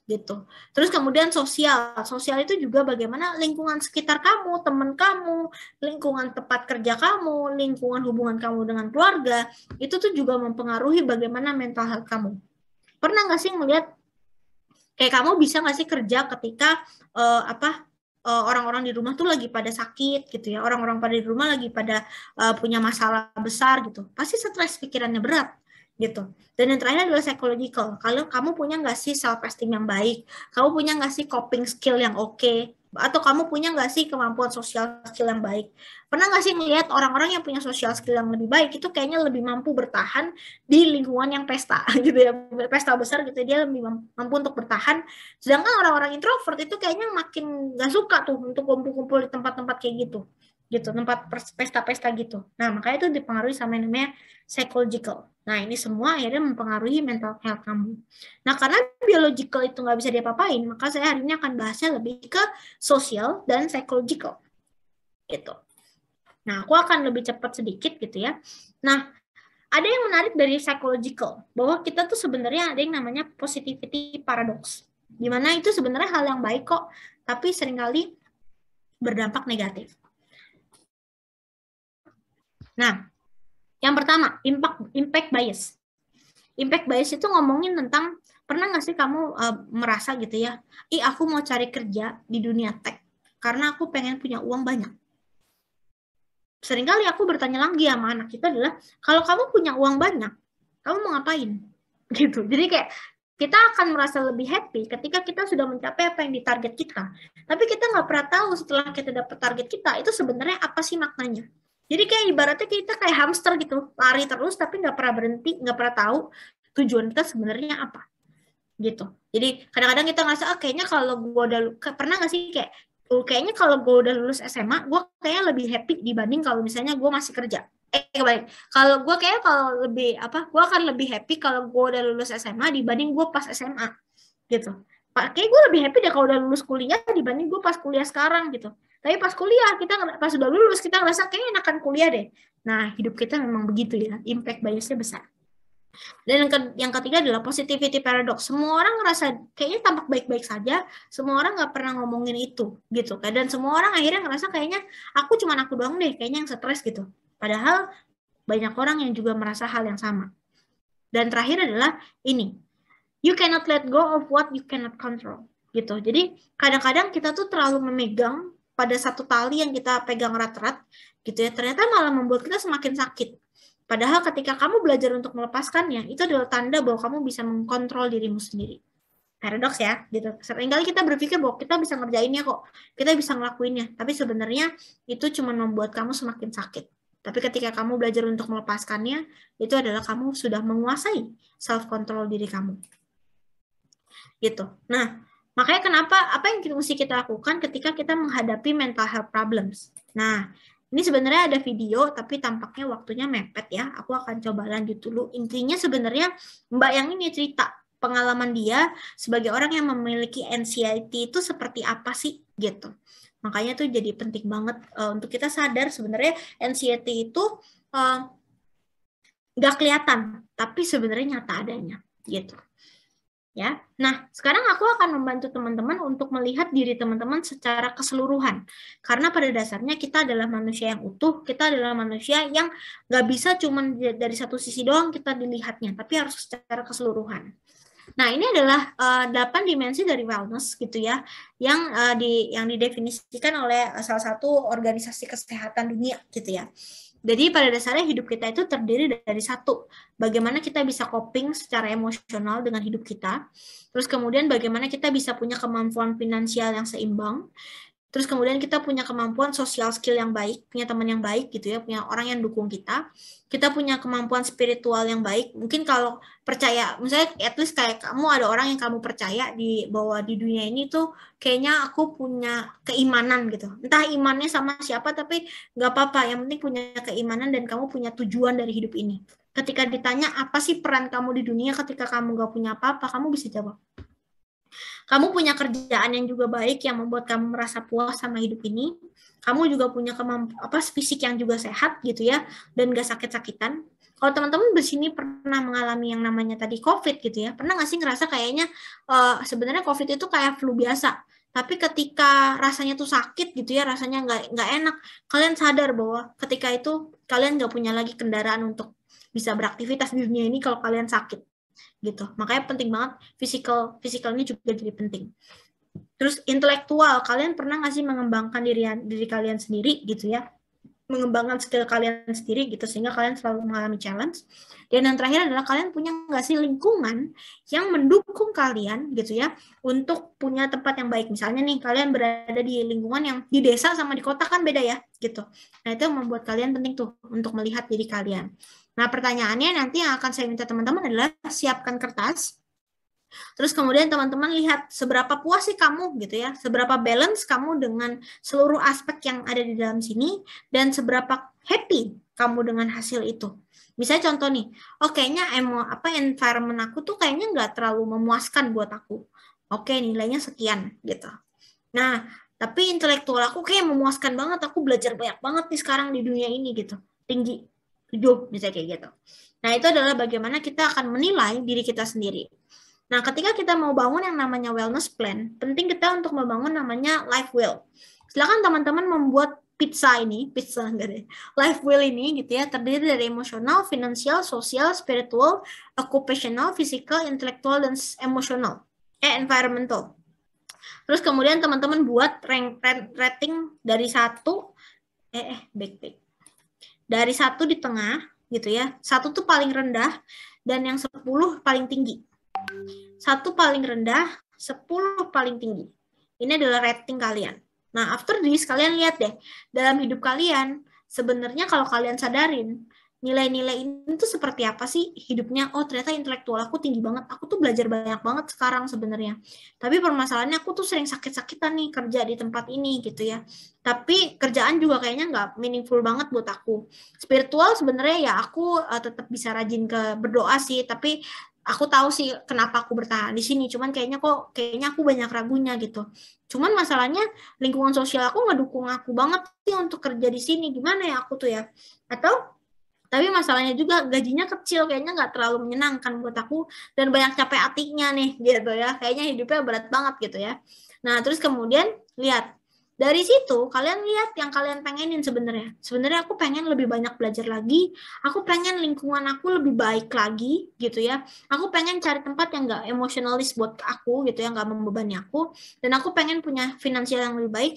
Gitu. Terus kemudian sosial itu juga bagaimana lingkungan sekitar kamu, teman kamu, lingkungan tempat kerja kamu, lingkungan hubungan kamu dengan keluarga, itu tuh juga mempengaruhi bagaimana mental health kamu. Pernah nggak sih ngelihat kayak kamu bisa nggak sih kerja ketika orang-orang di rumah tuh lagi pada sakit gitu ya, orang-orang pada di rumah lagi pada punya masalah besar gitu, pasti stres, pikirannya berat gitu. Dan yang terakhir adalah psychological. Kalau kamu punya nggak sih self esteem yang baik, kamu punya nggak sih coping skill yang oke, atau kamu punya nggak sih kemampuan social skill yang baik. Pernah nggak sih ngelihat orang-orang yang punya social skill yang lebih baik itu kayaknya lebih mampu bertahan di lingkungan yang pesta gitu ya, pesta besar gitu, dia lebih mampu untuk bertahan. Sedangkan orang-orang introvert itu kayaknya makin nggak suka tuh untuk kumpul-kumpul di tempat-tempat kayak gitu, tempat pesta-pesta gitu. Nah, makanya itu dipengaruhi sama yang namanya psychological. Nah, ini semua akhirnya mempengaruhi mental health kamu. Nah, karena biological itu nggak bisa diapa-apain, maka saya hari ini akan bahasnya lebih ke social dan psychological. Gitu. Nah, aku akan lebih cepat sedikit gitu ya. Nah, ada yang menarik dari psychological, bahwa kita tuh sebenarnya ada yang namanya positivity paradox. Di mana itu sebenarnya hal yang baik kok, tapi seringkali berdampak negatif. Nah, yang pertama, impact bias. Impact bias itu ngomongin tentang, pernah nggak sih kamu merasa gitu ya, aku mau cari kerja di dunia tech karena aku pengen punya uang banyak. Seringkali aku bertanya lagi sama anak kita adalah, kalau kamu punya uang banyak, kamu mau ngapain? Gitu. Jadi kayak kita akan merasa lebih happy ketika kita sudah mencapai apa yang ditarget kita. Tapi kita nggak pernah tahu setelah kita dapat target kita, itu sebenarnya apa sih maknanya. Jadi kayak ibaratnya kita kayak hamster gitu, lari terus tapi nggak pernah berhenti, nggak pernah tahu tujuan kita sebenarnya apa, gitu. Jadi kadang-kadang kita ngerasa, kayaknya kalau gue udah, pernah nggak sih kayak, kayaknya kalau gue udah lulus SMA, gue kayaknya lebih happy dibanding kalau misalnya gue masih kerja. Kebalik. Kalau gue kayak kalau lebih gue akan lebih happy kalau gue udah lulus SMA dibanding gue pas SMA, gitu. Kayak gue lebih happy deh kalau udah lulus kuliah dibanding gue pas kuliah sekarang gitu. Tapi pas kuliah, pas udah lulus, kita ngerasa kayaknya enakan kuliah deh. Nah, hidup kita memang begitu ya, impact biasnya besar. Dan yang ketiga adalah positivity paradox. Semua orang ngerasa kayaknya tampak baik-baik saja, semua orang nggak pernah ngomongin itu, gitu. Dan semua orang akhirnya ngerasa kayaknya aku doang deh, kayaknya yang stres gitu. Padahal banyak orang yang juga merasa hal yang sama. Dan terakhir adalah ini, you cannot let go of what you cannot control, gitu. Jadi kadang-kadang kita tuh terlalu memegang pada satu tali yang kita pegang erat-erat gitu ya, ternyata malah membuat kita semakin sakit. Padahal ketika kamu belajar untuk melepaskannya, itu adalah tanda bahwa kamu bisa mengkontrol dirimu sendiri. Paradoks ya, gitu. Seringkali kita berpikir bahwa kita bisa ngerjainnya kok, kita bisa ngelakuinnya, tapi sebenarnya itu cuma membuat kamu semakin sakit. Tapi ketika kamu belajar untuk melepaskannya, itu adalah kamu sudah menguasai self-control diri kamu. Gitu. Nah, makanya kenapa, apa yang mesti kita lakukan ketika kita menghadapi mental health problems. Nah, ini sebenarnya ada video, tapi tampaknya waktunya mepet ya. Aku akan coba lanjut dulu. Intinya sebenarnya Mbak yang ini cerita pengalaman dia sebagai orang yang memiliki anxiety itu seperti apa sih gitu. Makanya tuh jadi penting banget untuk kita sadar sebenarnya anxiety itu nggak kelihatan, tapi sebenarnya nyata adanya gitu. Ya, nah sekarang aku akan membantu teman-teman untuk melihat diri teman-teman secara keseluruhan. Karena pada dasarnya kita adalah manusia yang utuh, kita adalah manusia yang nggak bisa cuma dari satu sisi doang kita dilihatnya, tapi harus secara keseluruhan. Nah ini adalah 8 dimensi dari wellness gitu ya, yang didefinisikan oleh salah satu organisasi kesehatan dunia gitu ya. Jadi pada dasarnya hidup kita itu terdiri dari satu, bagaimana kita bisa coping secara emosional dengan hidup kita. Terus kemudian bagaimana kita bisa punya kemampuan finansial yang seimbang. Terus kemudian kita punya kemampuan social skill yang baik, punya teman yang baik gitu ya, punya orang yang dukung kita. Kita punya kemampuan spiritual yang baik. Mungkin kalau percaya, misalnya at least kayak kamu ada orang yang kamu percaya bahwa di dunia ini tuh kayaknya aku punya keimanan gitu. Entah imannya sama siapa tapi nggak apa-apa, yang penting punya keimanan dan kamu punya tujuan dari hidup ini. Ketika ditanya apa sih peran kamu di dunia ketika kamu nggak punya apa-apa, kamu bisa jawab. Kamu punya kerjaan yang juga baik yang membuat kamu merasa puas sama hidup ini. Kamu juga punya fisik yang juga sehat gitu ya, dan gak sakit-sakitan. Kalau teman-teman di sini pernah mengalami yang namanya tadi COVID gitu ya, pernah nggak sih ngerasa kayaknya sebenarnya COVID itu kayak flu biasa, tapi ketika rasanya tuh sakit gitu ya, rasanya nggak enak, kalian sadar bahwa ketika itu kalian nggak punya lagi kendaraan untuk bisa beraktivitas di dunia ini kalau kalian sakit. Gitu. Makanya penting banget physical ini juga jadi penting. Terus intelektual, kalian pernah nggak sih mengembangkan diri kalian sendiri gitu ya? Mengembangkan skill kalian sendiri gitu sehingga kalian selalu mengalami challenge. Dan yang terakhir adalah kalian punya nggak sih lingkungan yang mendukung kalian gitu ya untuk punya tempat yang baik. Misalnya nih kalian berada di lingkungan yang di desa sama di kota kan beda ya gitu. Nah itu yang membuat kalian penting tuh untuk melihat diri kalian. Nah, pertanyaannya nanti yang akan saya minta teman-teman adalah siapkan kertas. Terus kemudian teman-teman lihat seberapa puas sih kamu gitu ya, seberapa balance kamu dengan seluruh aspek yang ada di dalam sini dan seberapa happy kamu dengan hasil itu. Misalnya contoh nih, kayaknya environment aku tuh kayaknya nggak terlalu memuaskan buat aku. Oke, nilainya sekian gitu. Nah, tapi intelektual aku kayak memuaskan banget, aku belajar banyak banget nih sekarang di dunia ini gitu. Tinggi 7, bisa kayak gitu. Nah, itu adalah bagaimana kita akan menilai diri kita sendiri. Nah, ketika kita mau bangun yang namanya wellness plan, penting kita untuk membangun namanya life wheel. Silakan teman-teman membuat life wheel ini gitu ya, terdiri dari emosional, finansial, sosial, spiritual, occupational, physical, intellectual, dan emotional. Environmental. Terus kemudian teman-teman buat rating dari 1, dari 1 di tengah gitu ya. 1 tuh paling rendah dan yang 10 paling tinggi. 1 paling rendah, 10 paling tinggi. Ini adalah rating kalian. Nah, after this kalian lihat deh dalam hidup kalian sebenarnya kalau kalian sadarin nilai-nilai ini tuh seperti apa sih hidupnya? Ternyata intelektual aku tinggi banget. Aku tuh belajar banyak banget sekarang sebenarnya. Tapi permasalahannya aku tuh sering sakit-sakitan nih kerja di tempat ini gitu ya. Tapi kerjaan juga kayaknya nggak meaningful banget buat aku. Spiritual sebenarnya ya aku tetap bisa rajin berdoa sih. Tapi aku tahu sih kenapa aku bertahan di sini. Cuman kayaknya aku banyak ragunya gitu. Cuman masalahnya lingkungan sosial aku ngedukung aku banget sih untuk kerja di sini. Gimana ya aku tuh ya? Tapi masalahnya juga gajinya kecil, kayaknya nggak terlalu menyenangkan buat aku dan banyak capek hatinya nih gitu ya. Kayaknya hidupnya berat banget gitu ya. Nah, terus kemudian lihat dari situ kalian lihat yang kalian pengenin sebenarnya. Sebenarnya aku pengen lebih banyak belajar lagi. Aku pengen lingkungan aku lebih baik lagi gitu ya. Aku pengen cari tempat yang nggak emosionalis buat aku gitu ya, nggak membebani aku. Dan aku pengen punya finansial yang lebih baik,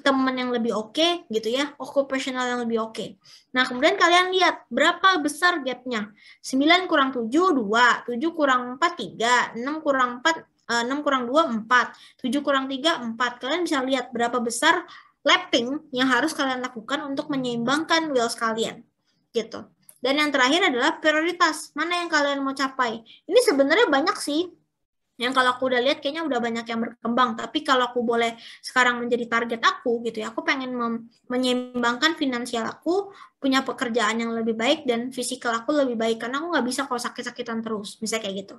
teman yang lebih oke gitu ya, occupational yang lebih oke. Nah, kemudian kalian lihat berapa besar gapnya. 9 kurang 7, 2. 7 kurang 4, 3. 6 kurang 4, 6 kurang 2, 4. 7 kurang 3, 4. Kalian bisa lihat berapa besar lapping yang harus kalian lakukan untuk menyeimbangkan wheels kalian. Gitu. Dan yang terakhir adalah prioritas. Mana yang kalian mau capai? Ini sebenarnya banyak sih. Yang kalau aku udah lihat kayaknya udah banyak yang berkembang. Tapi kalau aku boleh sekarang menjadi target aku gitu ya, aku pengen menyeimbangkan finansial aku, punya pekerjaan yang lebih baik dan fisikal aku lebih baik karena aku nggak bisa kalau sakit-sakitan terus, misalnya kayak gitu.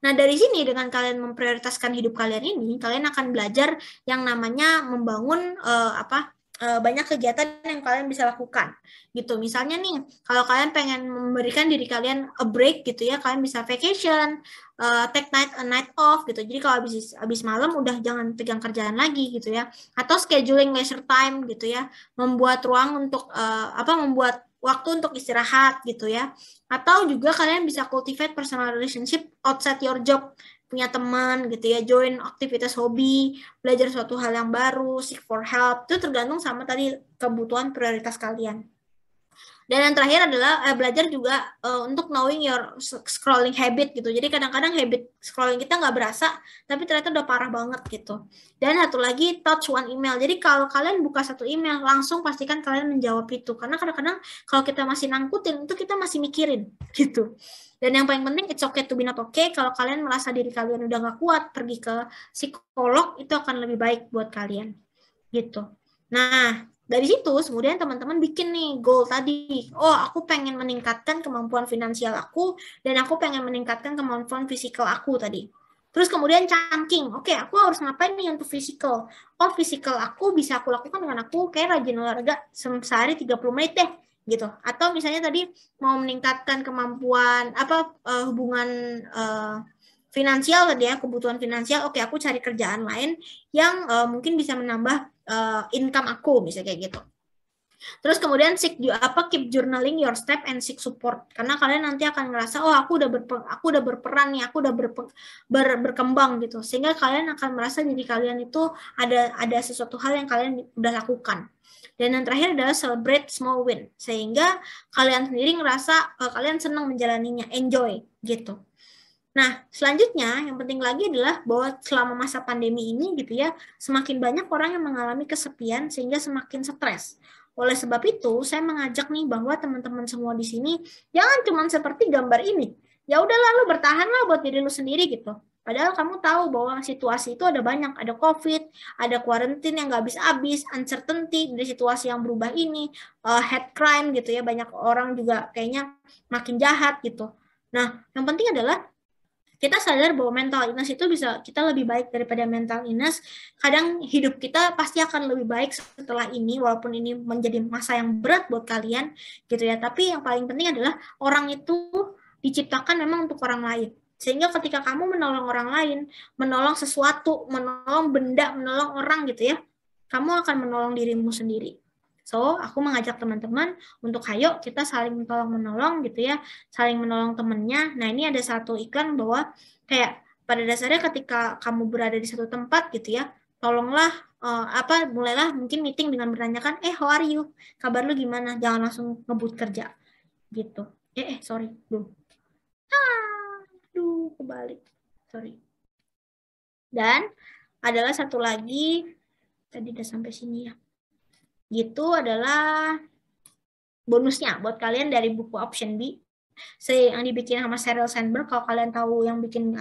Nah dari sini dengan kalian memprioritaskan hidup kalian ini, kalian akan belajar yang namanya membangun banyak kegiatan yang kalian bisa lakukan gitu. Misalnya nih, kalau kalian pengen memberikan diri kalian a break gitu ya, kalian bisa vacation, take a night off gitu. Jadi kalau habis malam udah jangan pegang kerjaan lagi gitu ya. Atau scheduling leisure time gitu ya, membuat ruang untuk membuat waktu untuk istirahat gitu ya. Atau juga kalian bisa cultivate personal relationship outside your job, punya teman gitu ya, join aktivitas hobi, belajar suatu hal yang baru, seek for help, itu tergantung sama tadi kebutuhan prioritas kalian. Dan yang terakhir adalah belajar juga untuk knowing your scrolling habit gitu. Jadi kadang-kadang habit scrolling kita nggak berasa, tapi ternyata udah parah banget gitu. Dan satu lagi, touch one email. Jadi kalau kalian buka satu email, langsung pastikan kalian menjawab itu. Karena kadang-kadang kalau kita masih nangkutin, itu kita masih mikirin gitu. Dan yang paling penting, it's okay to be not okay. Kalau kalian merasa diri kalian udah nggak kuat, pergi ke psikolog, itu akan lebih baik buat kalian gitu. Nah, dari situ kemudian teman-teman bikin nih goal tadi. Oh, aku pengen meningkatkan kemampuan finansial aku dan aku pengen meningkatkan kemampuan fisikal aku tadi. Terus kemudian chunking. Oke, aku harus ngapain nih untuk fisikal? Oh, fisikal aku bisa aku lakukan dengan aku kayak rajin olahraga sehari 30 menit deh gitu. Atau misalnya tadi mau meningkatkan kemampuan hubungan finansial tadi ya, kebutuhan finansial. Oke, aku cari kerjaan lain yang mungkin bisa menambah income aku, misalnya kayak gitu. Terus kemudian keep journaling your step and seek support, karena kalian nanti akan ngerasa oh aku udah berperan nih, aku udah berkembang gitu, sehingga kalian akan merasa diri kalian itu ada sesuatu hal yang kalian udah lakukan. Dan yang terakhir adalah celebrate small win, sehingga kalian sendiri ngerasa kalian senang menjalaninya, enjoy gitu. Nah, selanjutnya yang penting lagi adalah bahwa selama masa pandemi ini gitu ya, semakin banyak orang yang mengalami kesepian sehingga semakin stres. Oleh sebab itu, saya mengajak nih bahwa teman-teman semua di sini jangan cuma seperti gambar ini. Ya udah lalu bertahanlah buat diri lu sendiri gitu. Padahal kamu tahu bahwa situasi itu ada banyak, ada COVID, ada quarantine yang nggak habis-habis, uncertainty dari situasi yang berubah ini, hate crime gitu ya, banyak orang juga kayaknya makin jahat gitu. Nah, yang penting adalah kita sadar bahwa mental illness itu bisa kita lebih baik daripada mental illness. Kadang hidup kita pasti akan lebih baik setelah ini, walaupun ini menjadi masa yang berat buat kalian gitu ya. Tapi yang paling penting adalah orang itu diciptakan memang untuk orang lain. Sehingga ketika kamu menolong orang lain, menolong sesuatu, menolong benda, menolong orang gitu ya, kamu akan menolong dirimu sendiri. So, aku mengajak teman-teman untuk ayo kita saling menolong gitu ya, saling menolong temennya. Nah, ini ada satu iklan bahwa kayak pada dasarnya ketika kamu berada di satu tempat gitu ya, tolonglah mulailah mungkin meeting dengan menanyakan, how are you? Kabar lu gimana? Jangan langsung ngebut kerja gitu. Sorry, kebalik. Sorry. Dan adalah satu lagi, tadi udah sampai sini ya. Gitu adalah bonusnya buat kalian dari buku Option B yang dibikin sama Sheryl Sandberg. Kalau kalian tahu yang bikin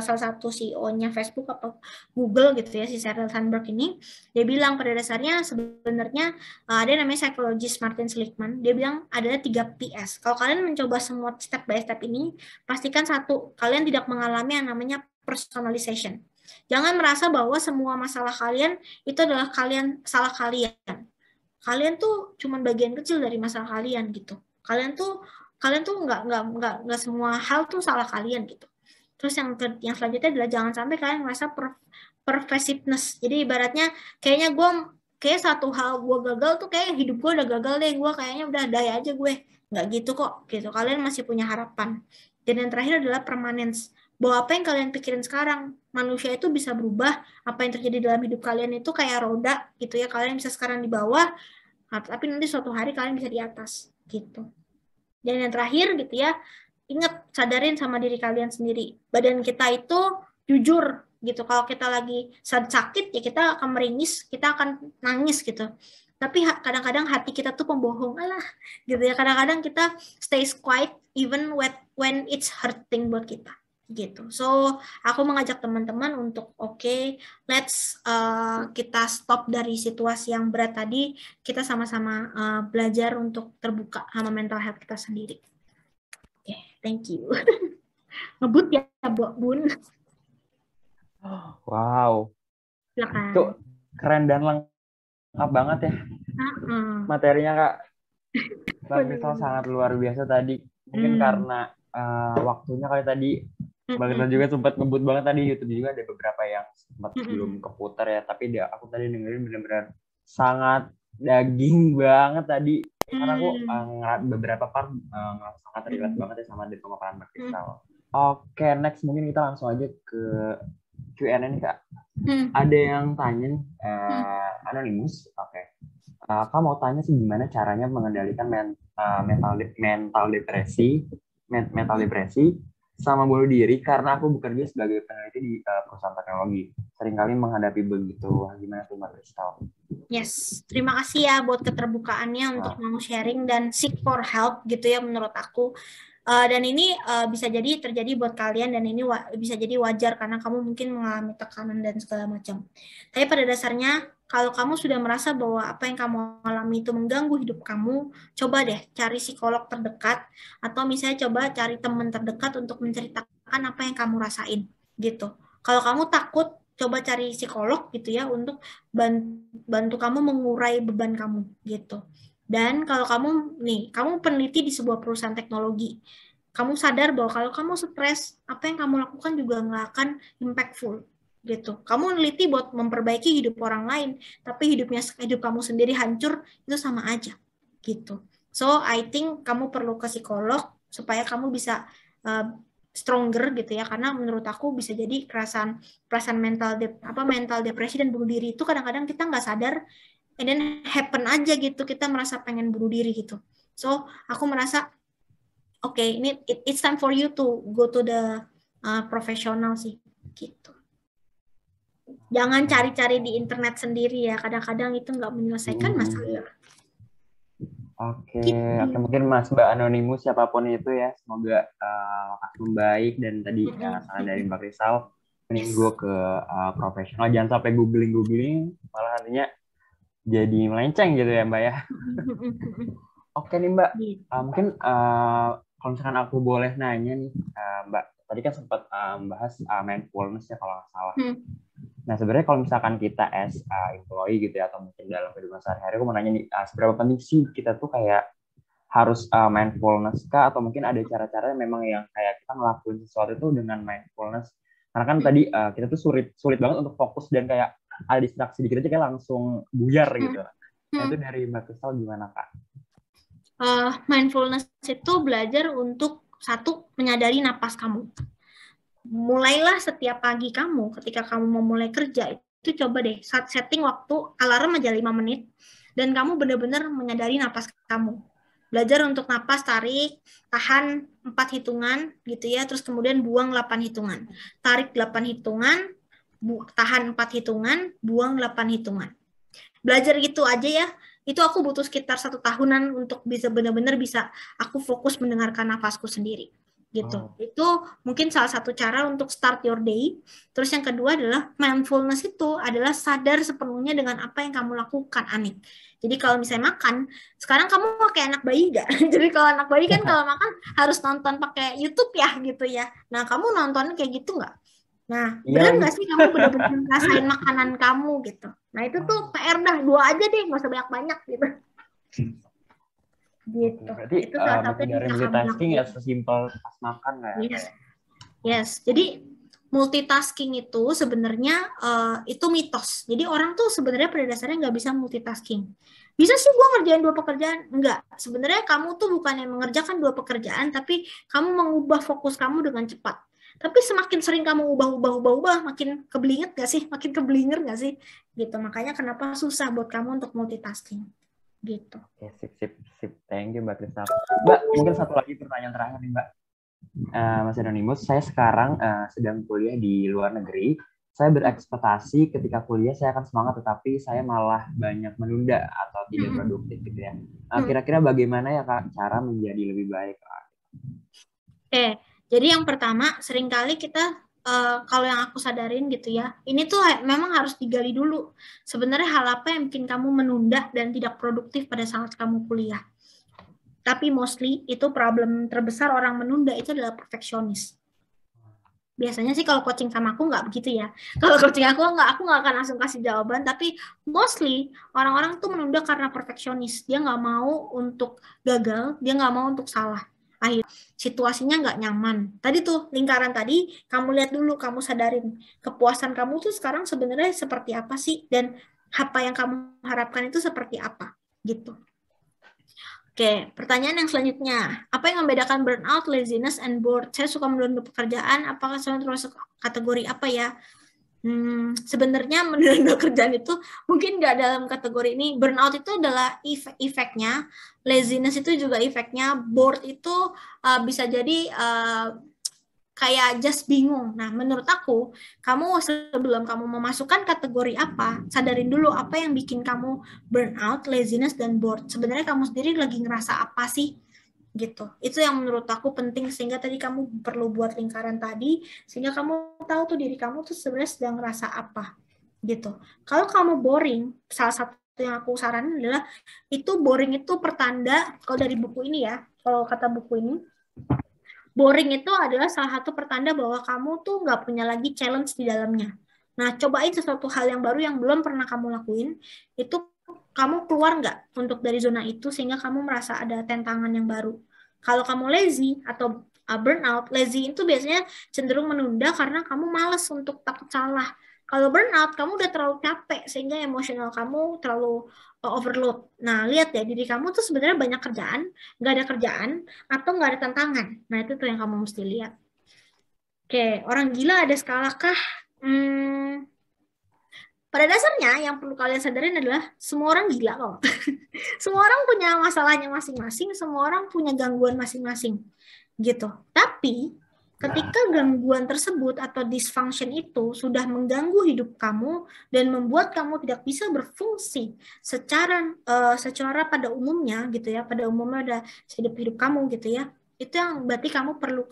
salah satu CEO-nya Facebook atau Google gitu ya, si Sheryl Sandberg ini, dia bilang pada dasarnya sebenarnya ada namanya psikologis Martin Seligman, dia bilang ada 3 PS. Kalau kalian mencoba semua step by step ini, pastikan satu, kalian tidak mengalami yang namanya personalization. Jangan merasa bahwa semua masalah kalian itu adalah salah kalian. Kalian tuh cuma bagian kecil dari masalah kalian gitu. Kalian tuh nggak semua hal tuh salah kalian gitu. Terus yang selanjutnya adalah jangan sampai kalian merasa pervasiveness. Jadi ibaratnya kayaknya kayak satu hal gue gagal tuh kayak hidup gue udah gagal deh, gue kayaknya udah daya aja gue. Nggak gitu kok gitu. Kalian masih punya harapan. Dan yang terakhir adalah permanence. Bahwa apa yang kalian pikirin sekarang, manusia itu bisa berubah. Apa yang terjadi dalam hidup kalian itu kayak roda gitu ya. Kalian bisa sekarang di bawah, tapi nanti suatu hari kalian bisa di atas gitu. Dan yang terakhir gitu ya, ingat sadarin sama diri kalian sendiri. Badan kita itu jujur gitu. Kalau kita lagi sakit ya kita akan meringis, kita akan nangis gitu. Tapi kadang-kadang hati kita tuh pembohong, gitu ya. Kadang-kadang kita stays quiet even when it's hurting buat kita. Gitu. So, aku mengajak teman-teman untuk let's kita stop dari situasi yang berat tadi, kita sama-sama belajar untuk terbuka sama mental health kita sendiri. Thank you. Ngebut ya, Bun. Wow. Silakan. Itu keren dan lengkap banget ya. Materinya Kak. Mbak Kristal sangat luar biasa tadi. Mungkin karena waktunya kali tadi Mbak Kristal juga sempat ngebut banget tadi. YouTube juga ada beberapa yang sempat belum keputar ya. Tapi aku tadi dengerin benar-benar sangat daging banget tadi. Karena aku beberapa part sangat relate banget ya sama dari pemaparan Mbak Kristal. Oke, next mungkin kita langsung aja ke Q&A nih Kak. Ada yang tanya anonimus. Oke. Kak mau tanya sih gimana caranya mengendalikan mental depresi sama bunuh diri karena aku bekerja sebagai peneliti di perusahaan teknologi. Seringkali menghadapi begitu. Gimana tuh Mbak Kristal? Yes, terima kasih ya buat keterbukaannya untuk mau sharing dan seek for help gitu ya menurut aku. Dan ini bisa jadi terjadi buat kalian dan ini bisa jadi wajar karena kamu mungkin mengalami tekanan dan segala macam. Tapi pada dasarnya kalau kamu sudah merasa bahwa apa yang kamu alami itu mengganggu hidup kamu, coba deh cari psikolog terdekat atau misalnya coba cari teman terdekat untuk menceritakan apa yang kamu rasain gitu. Kalau kamu takut, coba cari psikolog gitu ya untuk bantu kamu mengurai beban kamu gitu. Dan kalau kamu peneliti di sebuah perusahaan teknologi, kamu sadar bahwa kalau kamu stres, apa yang kamu lakukan juga nggak akan impactful gitu. Kamu meneliti buat memperbaiki hidup orang lain, tapi hidup kamu sendiri hancur, itu sama aja gitu. So I think kamu perlu ke psikolog supaya kamu bisa stronger gitu ya, karena menurut aku bisa jadi perasaan mental depresi dan bunuh diri itu kadang-kadang kita nggak sadar, and then happen aja gitu, kita merasa pengen bunuh diri gitu. So aku merasa ini it's time for you to go to the professional sih gitu. Jangan cari-cari di internet sendiri ya, kadang-kadang itu nggak menyelesaikan masalah. Oke, mungkin Mas Mbak Anonimus siapapun itu ya, semoga lekas membaik dan tadi saran dari Mbak Kristal, mending gue ke profesional, jangan sampai googling malah nantinya jadi melenceng gitu ya Mbak ya. Oke nih Mbak, mungkin kalau misalkan aku boleh nanya nih Mbak, tadi kan sempat bahas mindfulness ya kalau nggak salah. Nah sebenarnya kalau misalkan kita as employee gitu ya, atau mungkin dalam kehidupan sehari-hari, aku mau nanya nih, seberapa penting sih kita tuh kayak harus mindfulness kah, atau mungkin ada cara-cara memang yang kayak kita ngelakuin sesuatu itu dengan mindfulness? Karena kan tadi kita tuh sulit banget untuk fokus dan kayak ada distraksi dikit aja kayak langsung buyar gitu. Nah itu dari Mbak Kristal gimana Kak? Mindfulness itu belajar untuk satu, menyadari napas kamu. Mulailah setiap pagi kamu, ketika kamu mau mulai kerja, itu coba deh setting waktu alarm aja 5 menit, dan kamu benar-benar menyadari napas kamu. Belajar untuk napas, tarik, tahan 4 hitungan gitu ya, terus kemudian buang 8 hitungan. Tarik 8 hitungan, tahan 4 hitungan, buang 8 hitungan. Belajar gitu aja ya. Itu aku butuh sekitar 1 tahunan untuk bisa benar-benar bisa aku fokus mendengarkan nafasku sendiri gitu. Itu mungkin salah satu cara untuk start your day. Terus yang kedua adalah mindfulness, itu adalah sadar sepenuhnya dengan apa yang kamu lakukan, Anik. Jadi kalau misalnya makan, sekarang kamu kayak anak bayi gak? Jadi kalau anak bayi kan kalau makan harus nonton pakai YouTube ya gitu ya. Nah kamu nonton kayak gitu nggak? Nah benar nggak sih kamu benar-benar ngerasain makanan kamu gitu? Nah itu tuh PR dah, 2 aja deh, nggak usah banyak-banyak gitu. Gitu. Berarti itu salah satu dari multitasking ya sesimpel pas makan kayak. Yes. Jadi multitasking itu sebenarnya itu mitos. Jadi orang tuh sebenarnya pada dasarnya nggak bisa multitasking. Bisa sih gue ngerjain 2 pekerjaan? Enggak. Sebenarnya kamu tuh bukan yang mengerjakan 2 pekerjaan, tapi kamu mengubah fokus kamu dengan cepat. Tapi semakin sering kamu ubah, makin keblinger nggak sih? Nggak sih? Gitu. Makanya kenapa susah buat kamu untuk multitasking. Gitu. Oke, sip. Thank you Mbak Kristal. Mbak, mungkin satu lagi pertanyaan terakhir nih Mbak. Mas Anonimus, saya sekarang sedang kuliah di luar negeri. Saya berekspektasi ketika kuliah saya akan semangat, tetapi saya malah banyak menunda atau tidak produktif gitu ya. Kira-kira bagaimana ya Kak cara menjadi lebih baik Kak? Jadi yang pertama, seringkali kita kalau yang aku sadarin gitu ya, ini tuh memang harus digali dulu. Sebenarnya hal apa yang bikin kamu menunda dan tidak produktif pada saat kamu kuliah? Tapi mostly itu problem terbesar orang menunda itu adalah perfeksionis. Biasanya sih kalau coaching sama aku nggak begitu ya. Kalau coaching aku nggak akan langsung kasih jawaban. Tapi mostly orang-orang tuh menunda karena perfeksionis. Dia nggak mau untuk gagal, dia nggak mau untuk salah. Akhirnya situasinya nggak nyaman. Tadi tuh lingkaran tadi, kamu lihat dulu, kamu sadarin kepuasan kamu tuh sekarang sebenarnya seperti apa sih, dan apa yang kamu harapkan itu seperti apa gitu. Oke, pertanyaan yang selanjutnya, apa yang membedakan burnout, laziness, and bored? Saya suka menunda pekerjaan, apakah saya termasuk kategori apa ya? Sebenarnya menunda kerjaan itu mungkin nggak dalam kategori ini. Burnout itu adalah efeknya, laziness itu juga efeknya, bored itu bisa jadi kayak just bingung. Nah, menurut aku, kamu sebelum kamu memasukkan kategori apa, sadarin dulu apa yang bikin kamu burnout, laziness, dan bored. Sebenarnya kamu sendiri lagi ngerasa apa sih? Gitu. Itu yang menurut aku penting, sehingga tadi kamu perlu buat lingkaran tadi, sehingga kamu tahu tuh diri kamu tuh sebenarnya sedang ngerasa apa. Gitu. Kalau kamu boring, salah satu yang aku saranin adalah, itu boring itu pertanda, kalau dari buku ini ya, kalau kata buku ini, boring itu adalah salah satu pertanda bahwa kamu tuh nggak punya lagi challenge di dalamnya. Nah, cobain sesuatu hal yang baru yang belum pernah kamu lakuin, itu kamu keluar nggak untuk dari zona itu sehingga kamu merasa ada tantangan yang baru. Kalau kamu lazy atau burnout, lazy itu biasanya cenderung menunda karena kamu malas untuk takut salah. Kalau burnout, kamu udah terlalu capek sehingga emosional kamu terlalu overload. Nah, lihat ya, diri kamu tuh sebenarnya banyak kerjaan, nggak ada kerjaan, atau nggak ada tantangan. Nah, itu tuh yang kamu mesti lihat. Oke, orang gila ada skala kah? Pada dasarnya yang perlu kalian sadarin adalah semua orang gila kok. Semua orang punya masalahnya masing-masing, semua orang punya gangguan masing-masing. Gitu. Tapi ketika gangguan tersebut atau dysfunction itu sudah mengganggu hidup kamu dan membuat kamu tidak bisa berfungsi secara pada umumnya gitu ya, pada umumnya ada hidup kamu gitu ya, itu yang berarti kamu perlu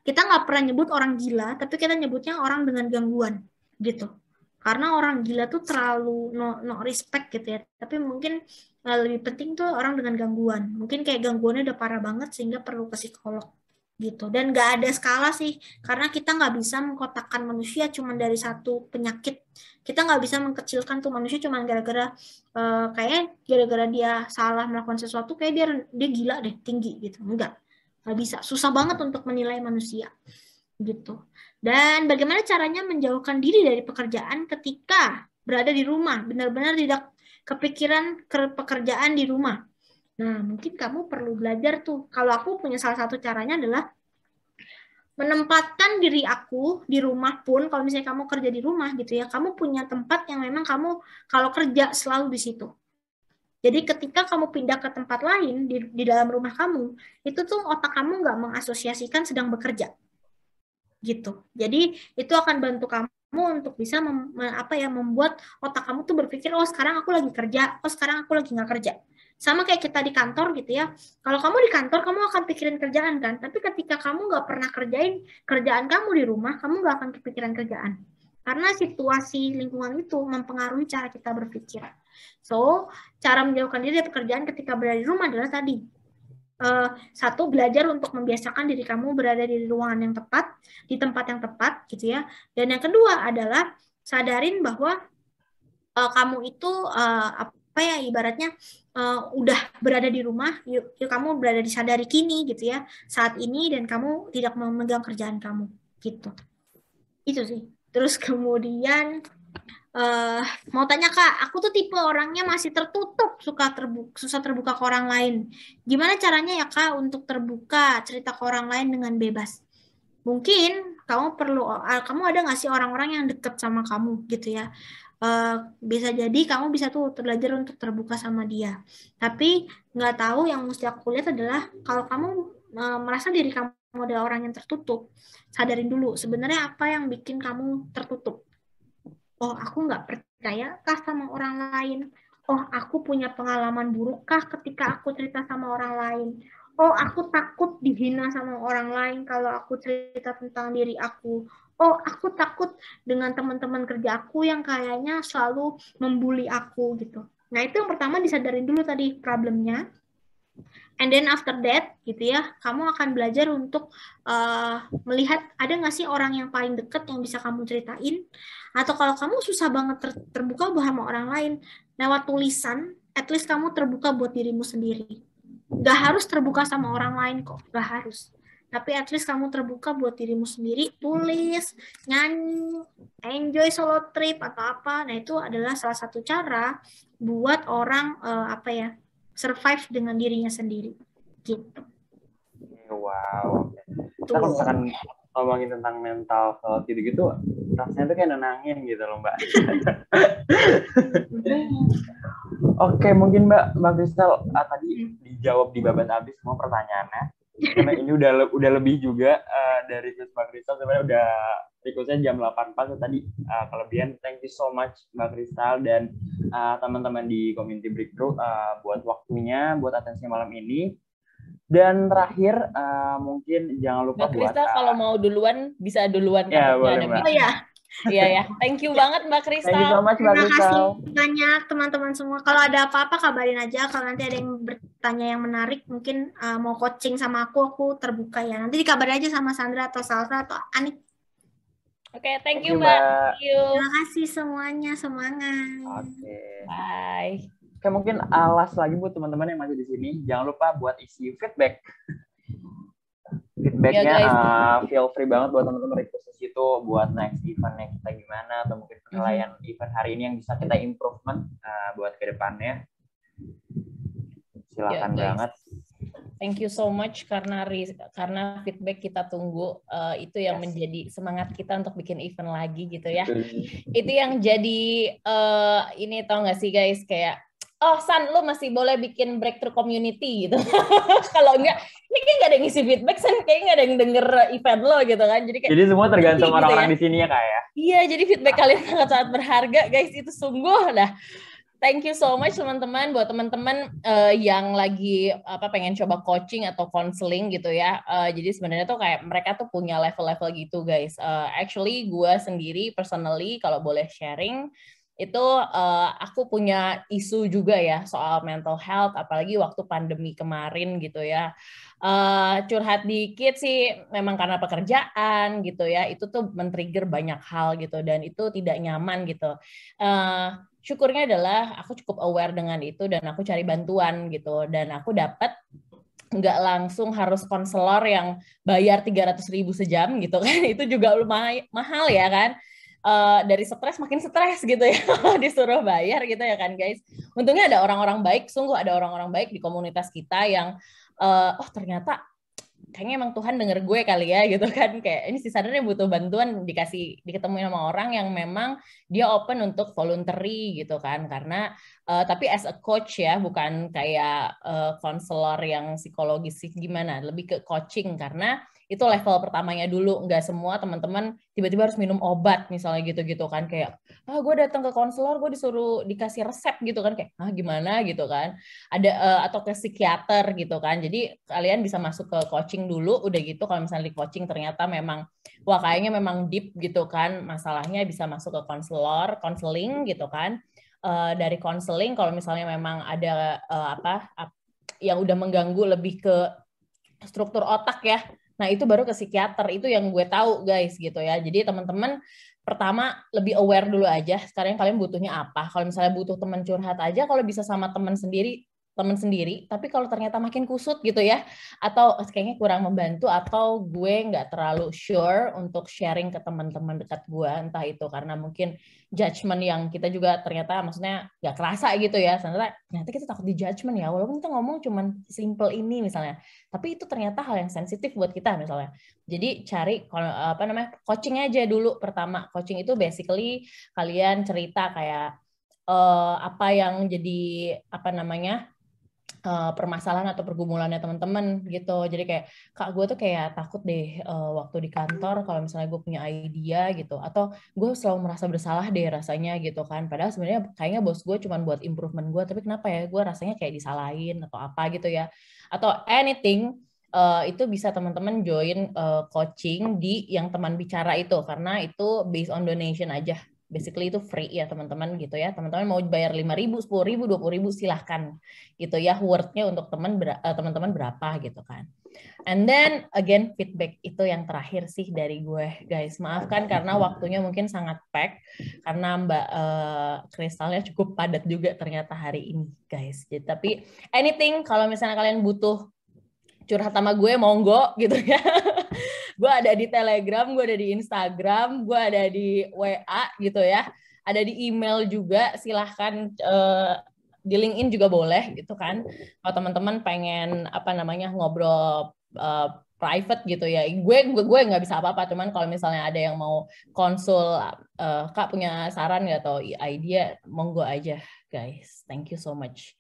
kita nggak pernah nyebut orang gila, tapi kita nyebutnya orang dengan gangguan gitu. Karena orang gila tuh terlalu no respect gitu ya, tapi mungkin lebih penting tuh orang dengan gangguan. Mungkin kayak gangguannya udah parah banget sehingga perlu ke psikolog gitu. Dan nggak ada skala sih, karena kita nggak bisa mengkotakkan manusia cuma dari satu penyakit. Kita nggak bisa mengkecilkan tuh manusia cuma gara-gara gara-gara dia salah melakukan sesuatu kayak dia gila deh, tinggi gitu. Nggak bisa. Susah banget untuk menilai manusia gitu. Dan bagaimana caranya menjauhkan diri dari pekerjaan ketika berada di rumah, benar-benar tidak kepikiran pekerjaan di rumah. Nah, mungkin kamu perlu belajar tuh. Kalau aku punya salah satu caranya adalah menempatkan diri aku di rumah pun, kalau misalnya kamu kerja di rumah gitu ya, kamu punya tempat yang memang kamu kalau kerja selalu di situ. Jadi ketika kamu pindah ke tempat lain di dalam rumah kamu, itu tuh otak kamu nggak mengasosiasikan sedang bekerja. Gitu. Jadi itu akan bantu kamu untuk bisa membuat otak kamu tuh berpikir, oh sekarang aku lagi kerja, oh sekarang aku lagi nggak kerja. Sama kayak kita di kantor gitu ya. Kalau kamu di kantor, kamu akan pikirin kerjaan kan. Tapi ketika kamu nggak pernah kerjain kerjaan kamu di rumah, kamu nggak akan kepikiran kerjaan. Karena situasi lingkungan itu mempengaruhi cara kita berpikir. So, cara menjauhkan diri dari pekerjaan ketika berada di rumah adalah tadi. Satu, belajar untuk membiasakan diri kamu berada di ruangan yang tepat, di tempat yang tepat, gitu ya. Dan yang kedua adalah sadarin bahwa kamu itu ibaratnya udah berada di rumah, yuk kamu berada di sadari kini, gitu ya, saat ini, dan kamu tidak memegang kerjaan kamu, gitu. Itu sih. Terus kemudian mau tanya Kak, aku tuh tipe orangnya masih tertutup, susah terbuka ke orang lain. Gimana caranya ya Kak untuk terbuka cerita ke orang lain dengan bebas? Mungkin kamu ada nggak sih orang-orang yang deket sama kamu gitu ya? Bisa jadi kamu bisa tuh belajar untuk terbuka sama dia. Tapi nggak tahu, yang mesti aku lihat adalah kalau kamu merasa diri kamu adalah orang yang tertutup, sadarin dulu sebenarnya apa yang bikin kamu tertutup. Oh, aku nggak percaya kah sama orang lain? Oh, aku punya pengalaman buruk kah ketika aku cerita sama orang lain? Oh, aku takut dihina sama orang lain kalau aku cerita tentang diri aku. Oh, aku takut dengan teman-teman kerja aku yang kayaknya selalu membuli aku gitu. Nah, itu yang pertama disadarin dulu tadi problemnya. And then after that, gitu ya, kamu akan belajar untuk melihat ada nggak sih orang yang paling dekat yang bisa kamu ceritain. Atau kalau kamu susah banget terbuka sama orang lain, lewat tulisan, at least kamu terbuka buat dirimu sendiri. Nggak harus terbuka sama orang lain kok, nggak harus. Tapi at least kamu terbuka buat dirimu sendiri, tulis, nyanyi, enjoy solo trip atau apa. Nah, itu adalah salah satu cara buat orang survive dengan dirinya sendiri. Gitu. Wow. Kita kalau misalkan ngomongin tentang mental health gitu-gitu, rasanya tuh kayak nenangin gitu loh Mbak. Oke, mungkin Mbak Kristal tadi dijawab di babat habis semua pertanyaannya. Karena ini udah lebih juga dari Mbak Kristal, sebenarnya udah requestnya jam 8.4 tadi kelebihan. Thank you so much Mbak Kristal dan teman-teman di Community Breakthrough buat waktunya, buat atensinya malam ini. Dan terakhir mungkin jangan lupa Mbak Kristal kalau mau duluan bisa duluan. Ya boleh Mbak. Oh ya. Iya ya, thank you banget Mbak Kristal. Thank you so much Mbak Terima Kristal. kasih banyak teman-teman semua. Kalau ada apa-apa kabarin aja. Kalau nanti ada yang bertanya yang menarik, mungkin mau coaching sama aku terbuka ya. Nanti dikabarin aja sama Sandra atau Salsa atau Anik. Oke, thank you Mbak. Thank you. Terima kasih semuanya, semangat. Oke. Bye. Oke, mungkin alas lagi buat teman-teman yang masih di sini, jangan lupa buat isi feedback. Feedbacknya feel free banget buat teman-teman request di situ buat next eventnya kita gimana, atau mungkin penilaian event hari ini yang bisa kita improvement buat ke depannya. Silakan banget. Thank you so much karena feedback kita tunggu itu yang menjadi semangat kita untuk bikin event lagi gitu ya. Itu yang jadi ini tau gak sih guys, kayak oh San, lu masih boleh bikin breakthrough community gitu. Kalau enggak, ini kayak nggak ada yang ngisi feedback, San, kayaknya nggak ada yang denger event lo gitu kan. Jadi semua tergantung orang-orang gitu ya. Di sini ya Kak ya. Iya, jadi feedback kalian sangat-sangat berharga guys, itu sungguh dah. Thank you so much teman-teman, buat teman-teman yang lagi pengen coba coaching atau counseling gitu ya. Jadi sebenarnya tuh kayak mereka tuh punya level-level gitu guys. Actually gue sendiri personally kalau boleh sharing itu aku punya isu juga ya soal mental health, apalagi waktu pandemi kemarin gitu ya. Curhat dikit sih, memang karena pekerjaan gitu ya, itu tuh men-trigger banyak hal gitu, dan itu tidak nyaman gitu. Syukurnya adalah aku cukup aware dengan itu, dan aku cari bantuan gitu, dan aku dapat nggak langsung harus konselor yang bayar 300.000 sejam gitu kan, itu juga lumayan mahal ya kan. Dari stres makin stres gitu ya disuruh bayar gitu ya kan guys. Untungnya ada orang-orang baik, sungguh ada orang-orang baik di komunitas kita yang oh ternyata kayaknya emang Tuhan denger gue kali ya gitu kan, kayak ini si Sandra butuh bantuan, diketemuin sama orang yang memang dia open untuk voluntary gitu kan, karena tapi as a coach ya, bukan kayak konselor yang psikologis gimana, lebih ke coaching, karena itu level pertamanya dulu. Nggak semua teman-teman tiba-tiba harus minum obat misalnya gitu-gitu kan, kayak gue datang ke konselor gue dikasih resep gitu kan, kayak gimana gitu kan, ada atau ke psikiater gitu kan. Jadi kalian bisa masuk ke coaching dulu, udah gitu kalau misalnya di coaching ternyata memang wah kayaknya memang deep gitu kan masalahnya, bisa masuk ke konseling gitu kan. Dari konseling kalau misalnya memang ada yang udah mengganggu lebih ke struktur otak ya, nah itu baru ke psikiater, itu yang gue tahu guys gitu ya. Jadi teman-teman pertama lebih aware dulu aja sekarang kalian butuhnya apa. Kalau misalnya butuh teman curhat aja, kalau bisa sama teman sendiri, tapi kalau ternyata makin kusut gitu ya, atau kayaknya kurang membantu, atau gue nggak terlalu sure untuk sharing ke teman-teman dekat gue, entah itu karena mungkin judgement yang kita juga ternyata maksudnya nggak kerasa gitu ya, ternyata kita takut di judgement ya, walaupun kita ngomong cuman simple ini misalnya, tapi itu ternyata hal yang sensitif buat kita misalnya. Jadi cari coaching aja dulu pertama. Coaching itu basically kalian cerita kayak apa yang jadi permasalahan atau pergumulannya teman-teman gitu. Jadi kayak kak gue tuh kayak takut deh waktu di kantor kalau misalnya gue punya idea gitu, atau gue selalu merasa bersalah deh rasanya gitu kan, padahal sebenarnya kayaknya bos gue cuma buat improvement gue, tapi kenapa ya gue rasanya kayak disalahin atau apa gitu ya, atau anything. Itu bisa teman-teman join coaching di yang teman bicara itu, karena itu based on donation aja. Basically itu free ya teman-teman gitu ya. Teman-teman mau bayar 5.000, 10.000, 20.000 silahkan gitu ya. Worth-nya untuk teman-teman berapa gitu kan. And then again feedback itu yang terakhir sih dari gue guys. Maafkan karena waktunya mungkin sangat pack, karena Mbak Kristalnya cukup padat juga ternyata hari ini guys. Jadi, tapi anything kalau misalnya kalian butuh curhat sama gue monggo gitu ya. Gue ada di Telegram, gue ada di Instagram, gue ada di WA gitu ya, ada di email juga, silahkan di LinkedIn juga boleh gitu kan. Kalau teman-teman pengen ngobrol private gitu ya. Gue nggak bisa apa-apa, cuman kalau misalnya ada yang mau konsul, Kak punya saran nggak atau idea, monggo aja guys. Thank you so much.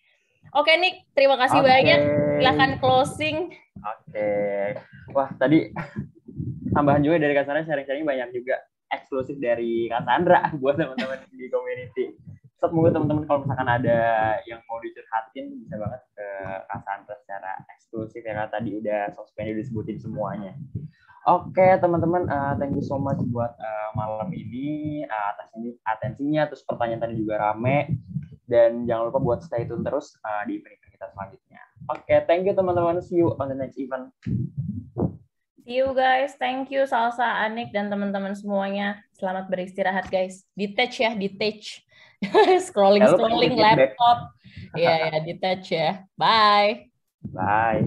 Oke Nick, terima kasih banyak. Silakan closing. Wah tadi tambahan juga dari Cassandra, sharing-sharing banyak juga eksklusif dari Cassandra buat teman-teman di community. Semoga teman-teman kalau misalkan ada yang mau dicurhatin bisa banget ke Cassandra secara eksklusif ya, Kak. Tadi udah sosmednya disebutin semuanya. Oke teman-teman, thank you so much buat malam ini atas atensinya, terus pertanyaan tadi juga rame, dan jangan lupa buat stay tune terus di event kita selanjutnya. Oke, thank you teman-teman, see you on the next event. See you guys, thank you Salsa, Anik, dan teman-teman semuanya. Selamat beristirahat guys. Detach ya, detach. Scrolling laptop. Ya, detach ya. Bye. Bye.